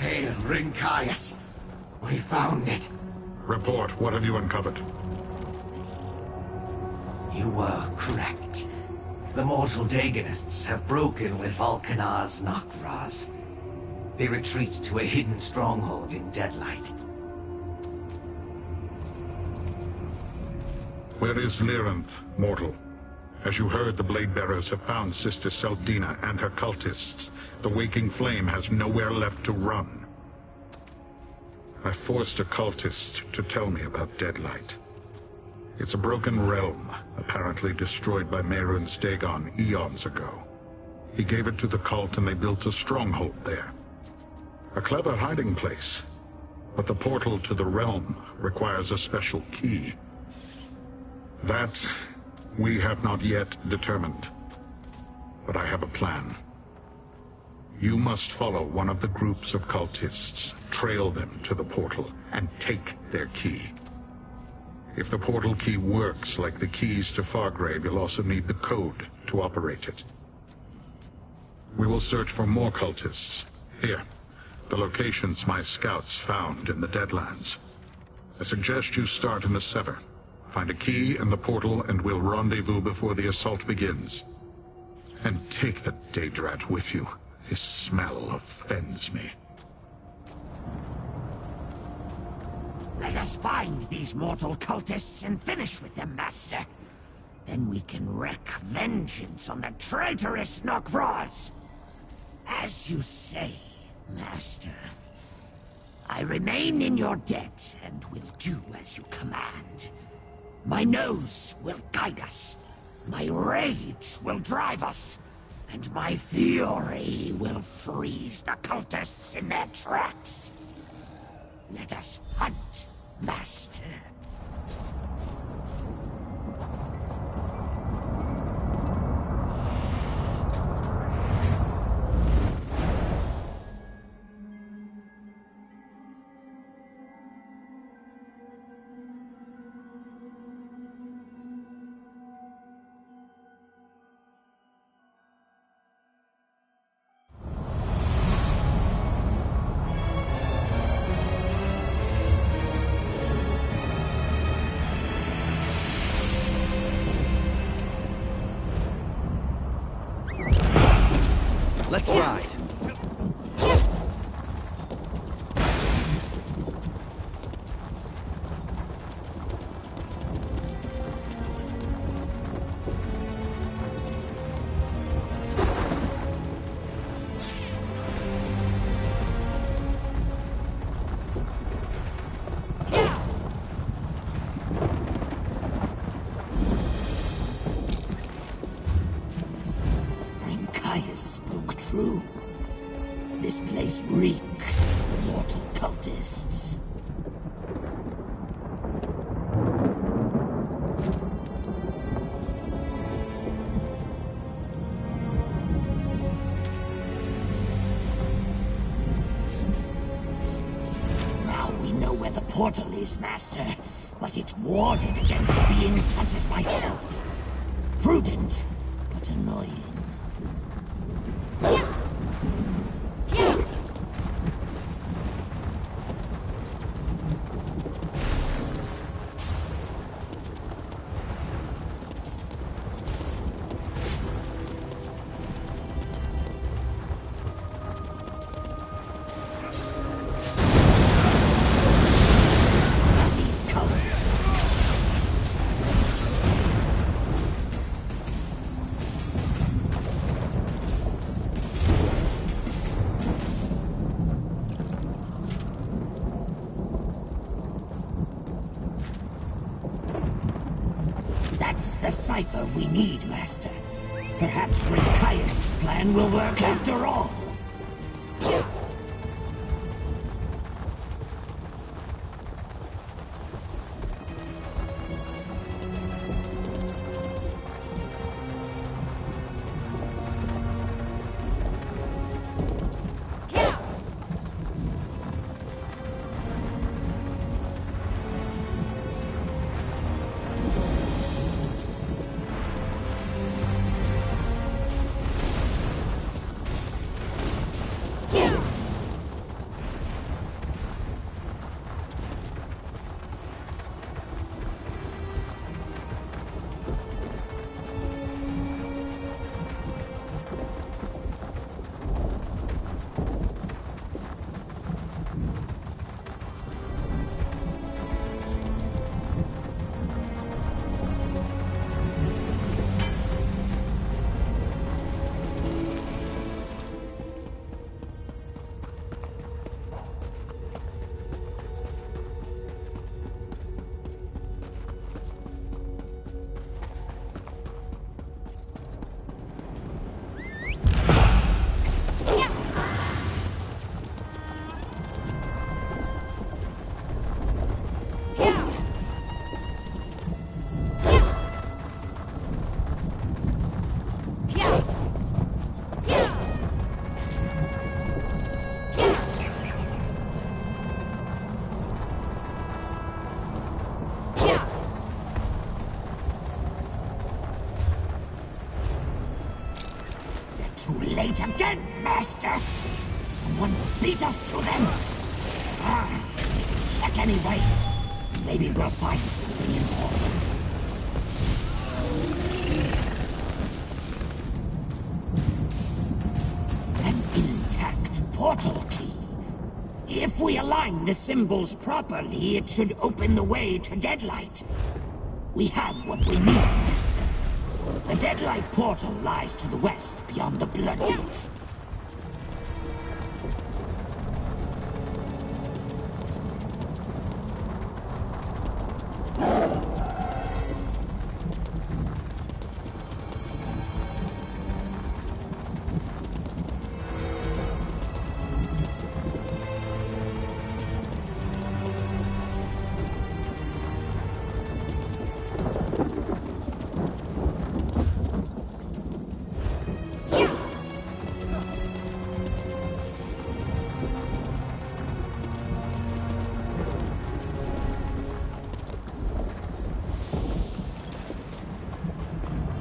Hail, Rincaius. We found it. Report. What have you uncovered? You were correct. The mortal Dagonists have broken with Vulcanar's Nok'Vraz. They retreat to a hidden stronghold in Deadlight. Where is Lyranth, mortal? As you heard, the Blade Bearers have found Sister Seldina and her cultists. The Waking Flame has nowhere left to run. I forced a cultist to tell me about Deadlight. It's a broken realm, apparently destroyed by Mehrunes Dagon eons ago. He gave it to the cult and they built a stronghold there. A clever hiding place, but the portal to the realm requires a special key. That we have not yet determined, but I have a plan. You must follow one of the groups of cultists, trail them to the portal, and take their key. If the portal key works like the keys to Fargrave, you'll also need the code to operate it. We will search for more cultists. Here, the locations my scouts found in the Deadlands. I suggest you start in the Sever. Find a key in the portal and we'll rendezvous before the assault begins. And take the Daedrat with you. His smell offends me. Let us find these mortal cultists and finish with them, Master. Then we can wreak vengeance on the traitorous Nok'Vraz. As you say, Master. I remain in your debt and will do as you command. My nose will guide us. My rage will drive us. And my fury will freeze the cultists in their tracks. Let us hunt, Master. Let's ride. True. This place reeks of the mortal cultists. Now we know where the portal is, Master, but it's warded against beings such as myself. Prudent, but annoying. That's the cipher we need, Master. Perhaps Rincaius' plan will work after all. went, Master! Someone beat us to them! Check anyway. Maybe we'll find something important. An intact portal key. If we align the symbols properly, it should open the way to Deadlight. We have what we need, Master. The Deadlight portal lies to the west, beyond the Blood Gates.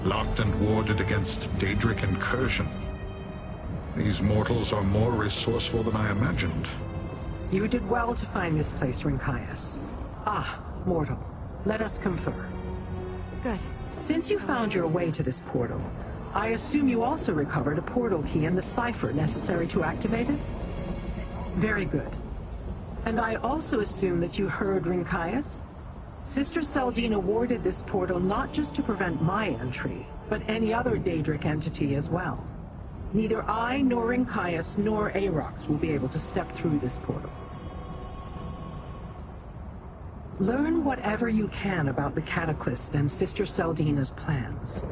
Locked and warded against Daedric incursion. These mortals are more resourceful than I imagined. You did well to find this place, Rincaius. Ah, mortal. Let us confer. Good. Since you found your way to this portal, I assume you also recovered a portal key and the cipher necessary to activate it? Very good. And I also assume that you heard Rincaius? Sister Seldine awarded this portal not just to prevent my entry, but any other Daedric entity as well. Neither I, nor Rincaius, nor Aarox will be able to step through this portal. Learn whatever you can about the Cataclysm and Sister Seldina's plans.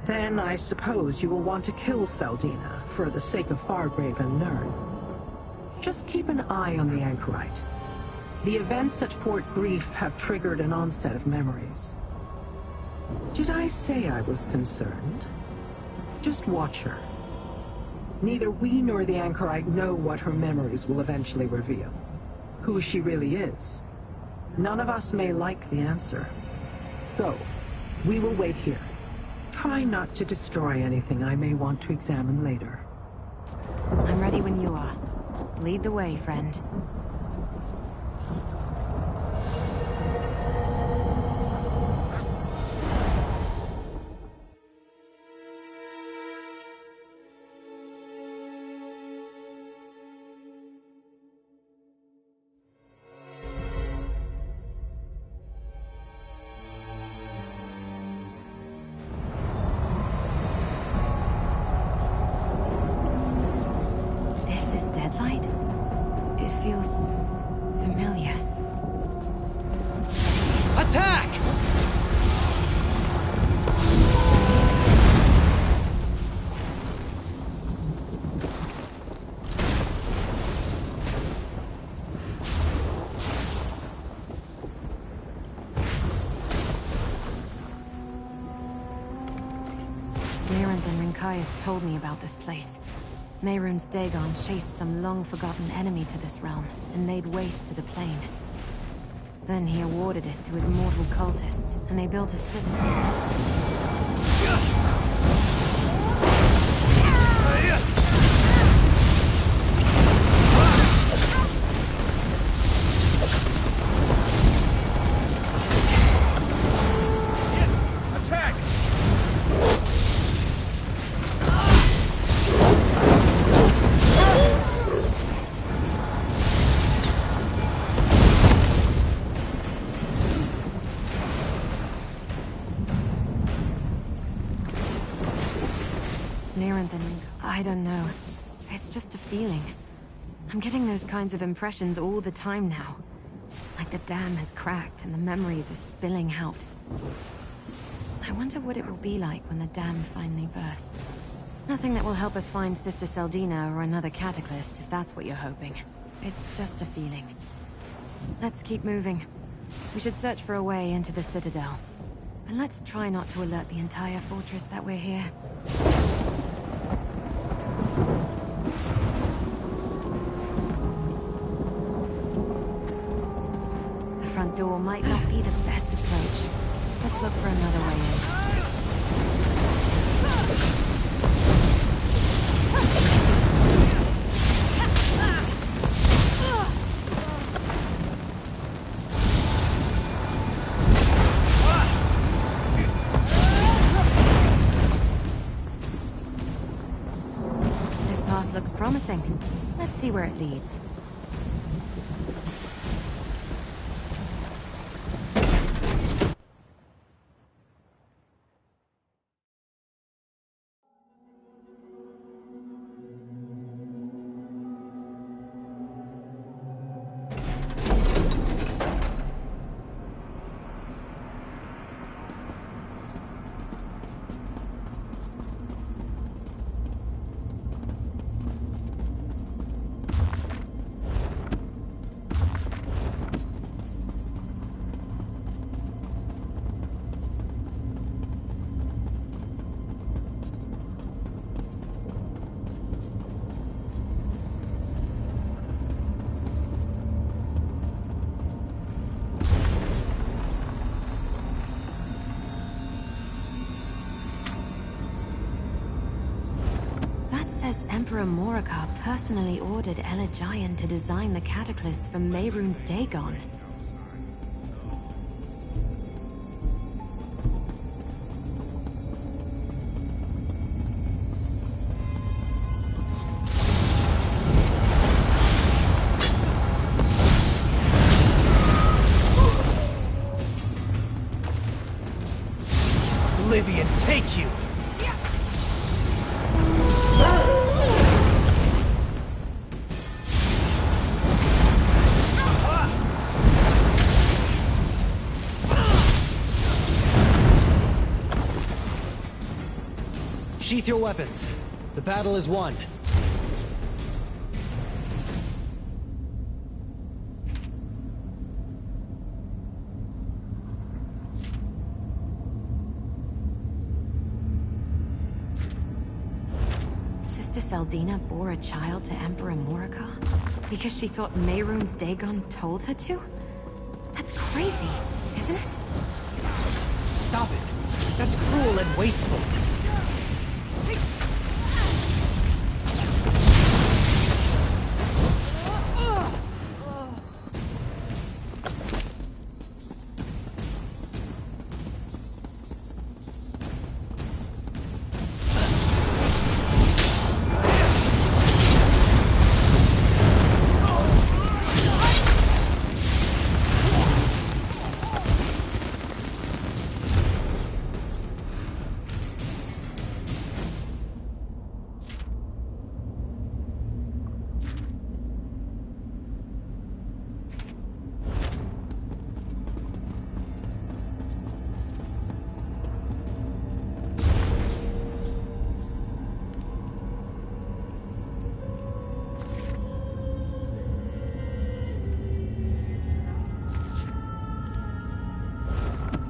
Then I suppose you will want to kill Seldina for the sake of Fargrave and Nirn. Just keep an eye on the Anchorite. The events at Fort Grief have triggered an onset of memories. Did I say I was concerned? Just watch her. Neither we nor the Anchorite know what her memories will eventually reveal. Who she really is. None of us may like the answer. Go. We will wait here. Try not to destroy anything I may want to examine later. I'm ready when you are. Lead the way, friend. Deadlight? It feels familiar. Attack! Mehrunes and Rincaius told me about this place. Mehrunes Dagon chased some long-forgotten enemy to this realm, and laid waste to the plain. Then he awarded it to his mortal cultists, and they built a citadel. I don't know. It's just a feeling. I'm getting those kinds of impressions all the time now. Like the dam has cracked and the memories are spilling out. I wonder what it will be like when the dam finally bursts. Nothing that will help us find Sister Seldina or another Cataclysm, if that's what you're hoping. It's just a feeling. Let's keep moving. We should search for a way into the Citadel. And let's try not to alert the entire fortress that we're here. The front door might not be the best approach. Let's look for another way in. promising. Let's see where it leads. Says Emperor Moraka personally ordered Elagian to design the cataclysm for Mehrunes Dagon. Oblivion, take you! Sheath your weapons. The battle is won. Sister Seldina bore a child to Emperor Moraka because she thought Mehrunes Dagon told her to? That's crazy, isn't it? Stop it. That's cruel and wasteful.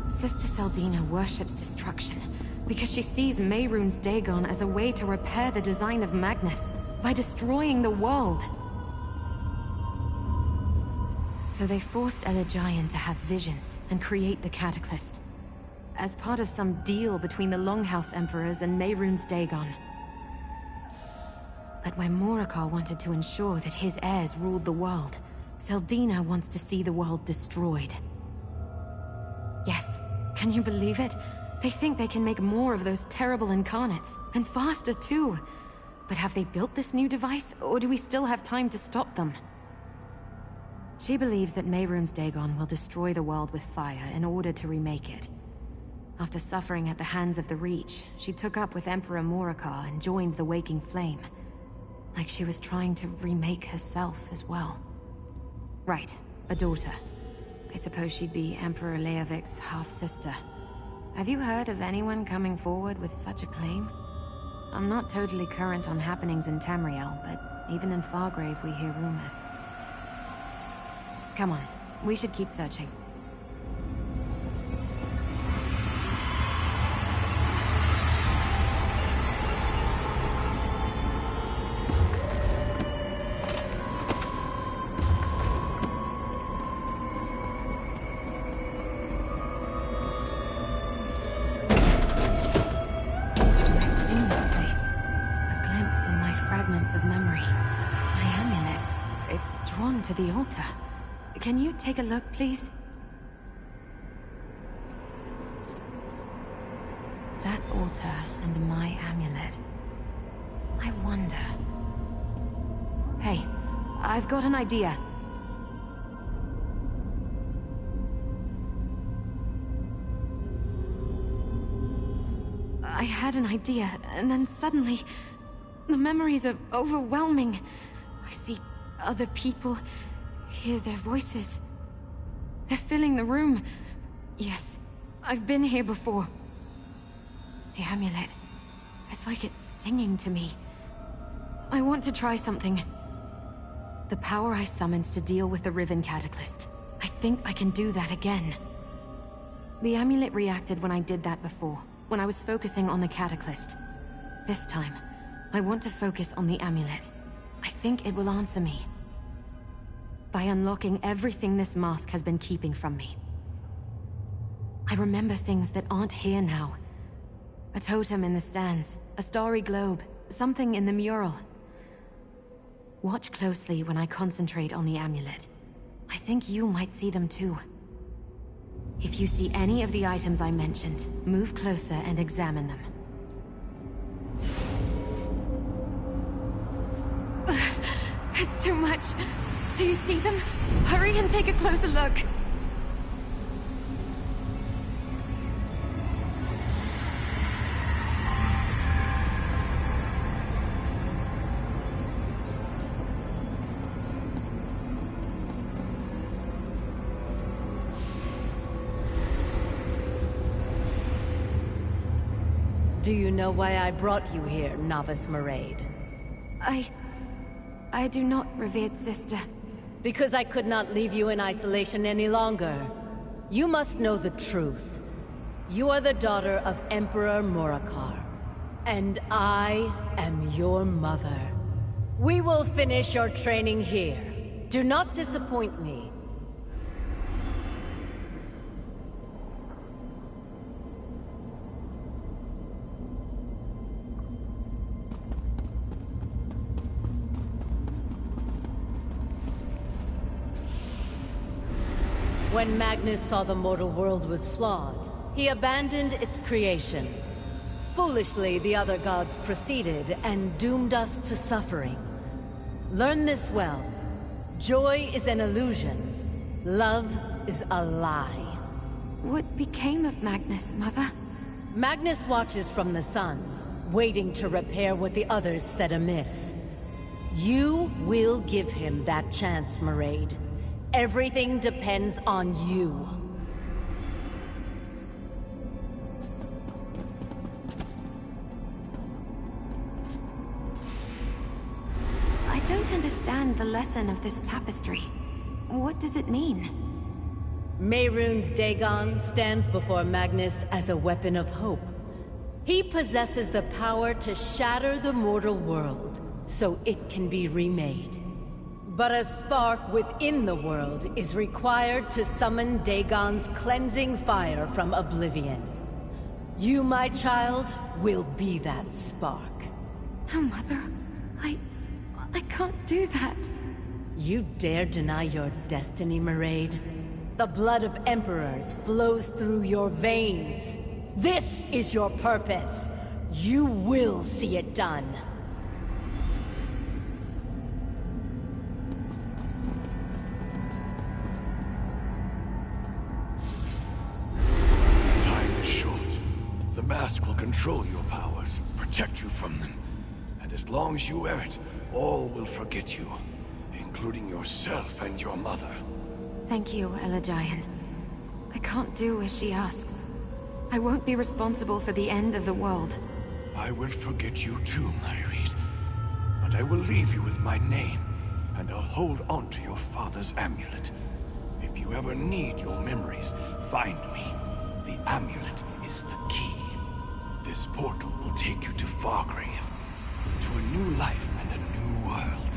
Sister Seldina worships destruction because she sees Mehrunes Dagon as a way to repair the design of Magnus by destroying the world. So they forced Elagian to have visions and create the Cataclysm as part of some deal between the Longhouse Emperors and Mehrunes Dagon. But when Moraka wanted to ensure that his heirs ruled the world, Seldina wants to see the world destroyed. Yes, can you believe it? They think they can make more of those terrible incarnates, and faster too. But have they built this new device, or do we still have time to stop them? She believes that Mehrunes Dagon will destroy the world with fire in order to remake it. After suffering at the hands of the Reach, she took up with Emperor Moraka and joined the Waking Flame. Like she was trying to remake herself as well. Right, a daughter. I suppose she'd be Emperor Leovik's half-sister. Have you heard of anyone coming forward with such a claim? I'm not totally current on happenings in Tamriel, but even in Fargrave we hear rumors. Come on, we should keep searching. To the altar. Can you take a look, please? That altar and my amulet. I wonder... Hey, I've got an idea. I had an idea, and then suddenly, the memories are overwhelming. I see other people, hear their voices. They're filling the room. Yes, I've been here before. The amulet. It's like it's singing to me. I want to try something. The power I summoned to deal with the Riven Cataclysm. I think I can do that again. The amulet reacted when I did that before, when I was focusing on the Cataclysm. This time, I want to focus on the amulet. I think it will answer me. By unlocking everything this mask has been keeping from me. I remember things that aren't here now. A totem in the stands, a starry globe, something in the mural. Watch closely when I concentrate on the amulet. I think you might see them too. If you see any of the items I mentioned, move closer and examine them. It's too much. Do you see them? Hurry and take a closer look. Do you know why I brought you here, Novice Maraid? I do not, revered sister. Because I could not leave you in isolation any longer. You must know the truth. You are the daughter of Emperor Morakar. And I am your mother. We will finish your training here. Do not disappoint me. When Magnus saw the mortal world was flawed, he abandoned its creation. Foolishly, the other gods proceeded and doomed us to suffering. Learn this well. Joy is an illusion. Love is a lie. What became of Magnus, Mother? Magnus watches from the sun, waiting to repair what the others said amiss. You will give him that chance, Maraid. Everything depends on you. I don't understand the lesson of this tapestry. What does it mean? Mehrunes Dagon stands before Magnus as a weapon of hope. He possesses the power to shatter the mortal world, so it can be remade. But a spark within the world is required to summon Dagon's cleansing fire from oblivion. You, my child, will be that spark. No, Mother. I can't do that. You dare deny your destiny, Maraid? The blood of emperors flows through your veins. This is your purpose. You will see it done. The mask will control your powers, protect you from them. And as long as you wear it, all will forget you, including yourself and your mother. Thank you, Elagian. I can't do as she asks. I won't be responsible for the end of the world. I will forget you too, Maraid. But I will leave you with my name, and I'll hold on to your father's amulet. If you ever need your memories, find me. The amulet is the key. This portal will take you to Fargrave, to a new life and a new world.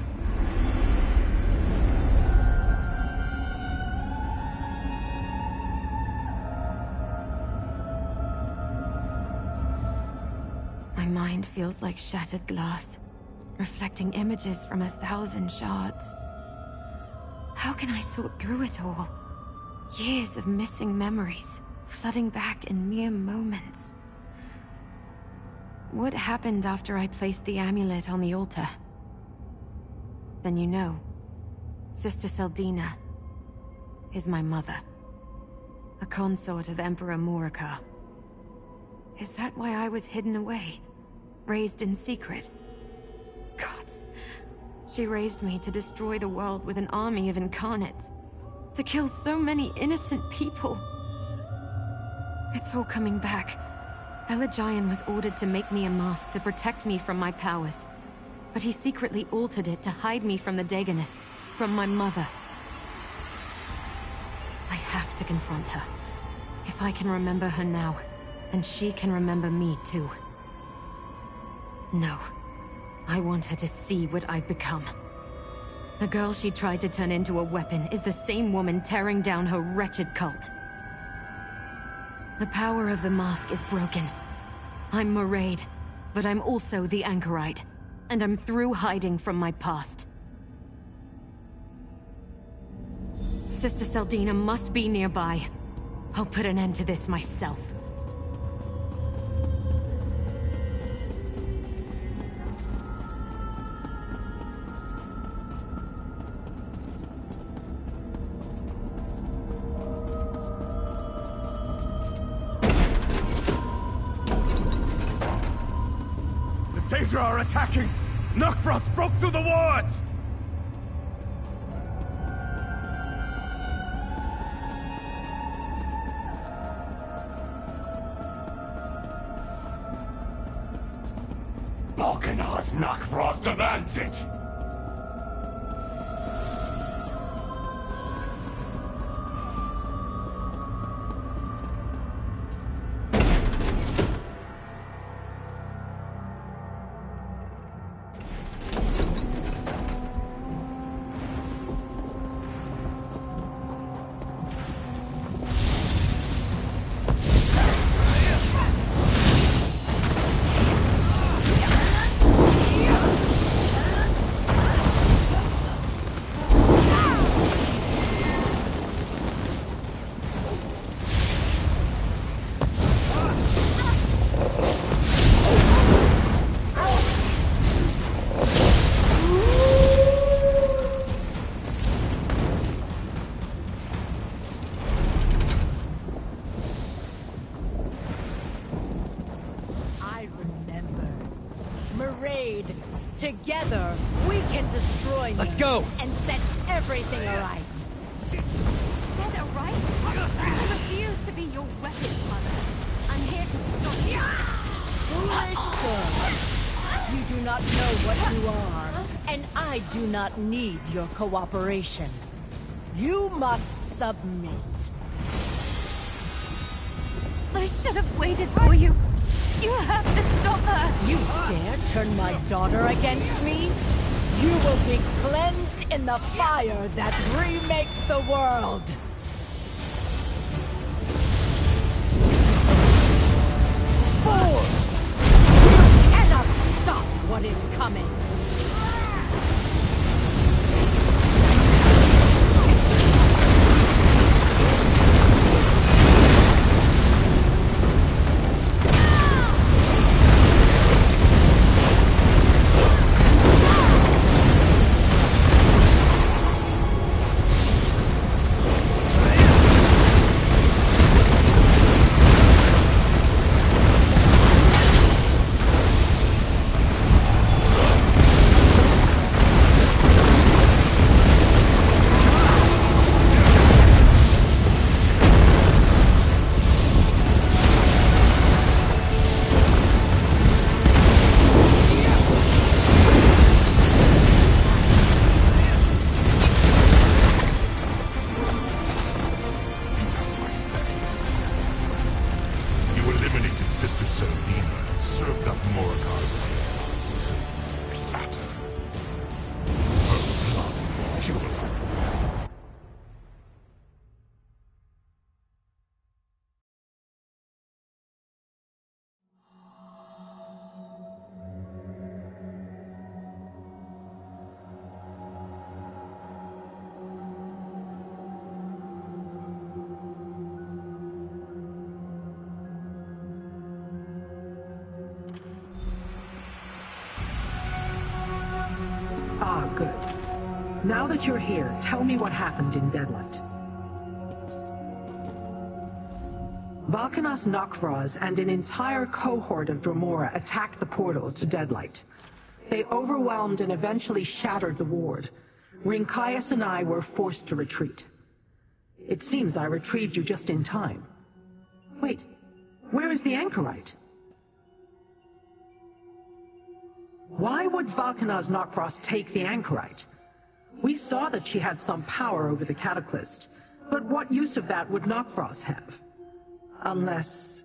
My mind feels like shattered glass, reflecting images from 1,000 shards. How can I sort through it all? Years of missing memories, flooding back in mere moments. What happened after I placed the amulet on the altar? Then you know, Sister Seldina is my mother. A consort of Emperor Murakar. Is that why I was hidden away? Raised in secret? Gods. She raised me to destroy the world with an army of incarnates. To kill so many innocent people. It's all coming back. Elijah was ordered to make me a mask to protect me from my powers. But he secretly altered it to hide me from the Daganists, from my mother. I have to confront her. If I can remember her now, then she can remember me too. No. I want her to see what I've become. The girl she tried to turn into a weapon is the same woman tearing down her wretched cult. The power of the mask is broken. I'm Mairead, but I'm also the Anchorite, and I'm through hiding from my past. Sister Seldina must be nearby. I'll put an end to this myself. The Daedra are attacking! Nokfrost broke through the wards! Balkanar's Nokfrost demands it! Mairead, together we can destroy Let's me go! and set everything aright. Set it right? I refuse to be your weapon, Mother. I'm here to stop you. Foolish girl. You do not know what you are, and I do not need your cooperation. You must submit. I should have waited for you. You have to stop her! You dare turn my daughter against me? You will be cleansed in the fire that remakes the world! Fool! You cannot stop what is coming! Ah, good. Now that you're here, tell me what happened in Deadlight. Valkanos Nokvraz and an entire cohort of Dromora attacked the portal to Deadlight. They overwhelmed and eventually shattered the ward. Rinkaius and I were forced to retreat. It seems I retrieved you just in time. Wait, where is the anchorite? Why would Valkanos Nokvraz take the anchorite? We saw that she had some power over the Cataclysm, but what use of that would Nokvraz have? Unless...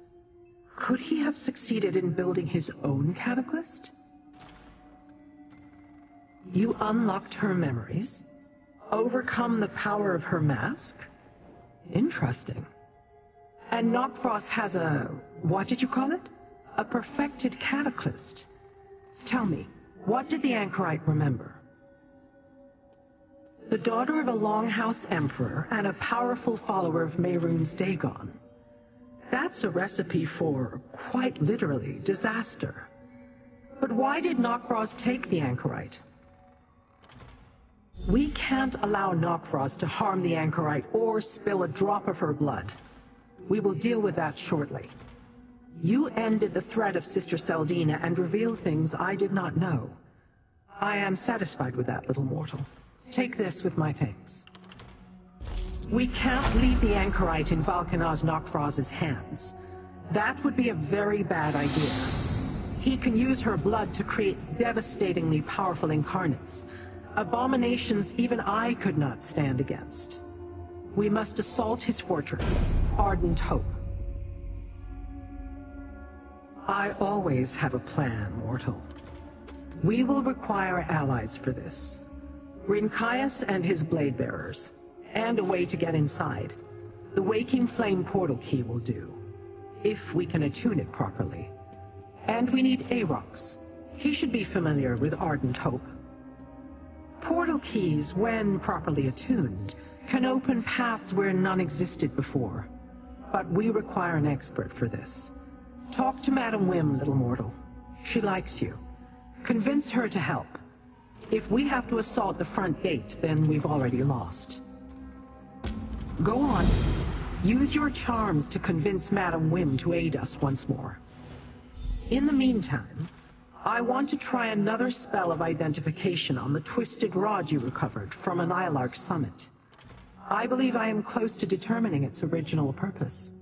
could he have succeeded in building his own Cataclysm? You unlocked her memories? Overcome the power of her mask? Interesting. And Nokvraz has a... what did you call it? A perfected Cataclysm. Tell me, what did the anchorite remember? The daughter of a Longhouse Emperor and a powerful follower of Mehrunes Dagon. That's a recipe for, quite literally, disaster. But why did Nokvraz take the anchorite? We can't allow Nokvraz to harm the anchorite or spill a drop of her blood. We will deal with that shortly. You ended the threat of Sister Seldina and revealed things I did not know. I am satisfied with that, little mortal. Take this with my thanks. We can't leave the anchorite in Valkanos Nokvraz's hands. That would be a very bad idea. He can use her blood to create devastatingly powerful incarnates. Abominations even I could not stand against. We must assault his fortress, Ardent Hope. I always have a plan, mortal. We will require allies for this. Rinkaius and his blade bearers, and a way to get inside. The Waking Flame portal key will do, if we can attune it properly. And we need Aarox. He should be familiar with Ardent Hope. Portal keys, when properly attuned, can open paths where none existed before. But we require an expert for this. Talk to Madam Wim, little mortal. She likes you. Convince her to help. If we have to assault the front gate, then we've already lost. Go on. Use your charms to convince Madam Wim to aid us once more. In the meantime, I want to try another spell of identification on the twisted rod you recovered from an Ilark summit. I believe I am close to determining its original purpose.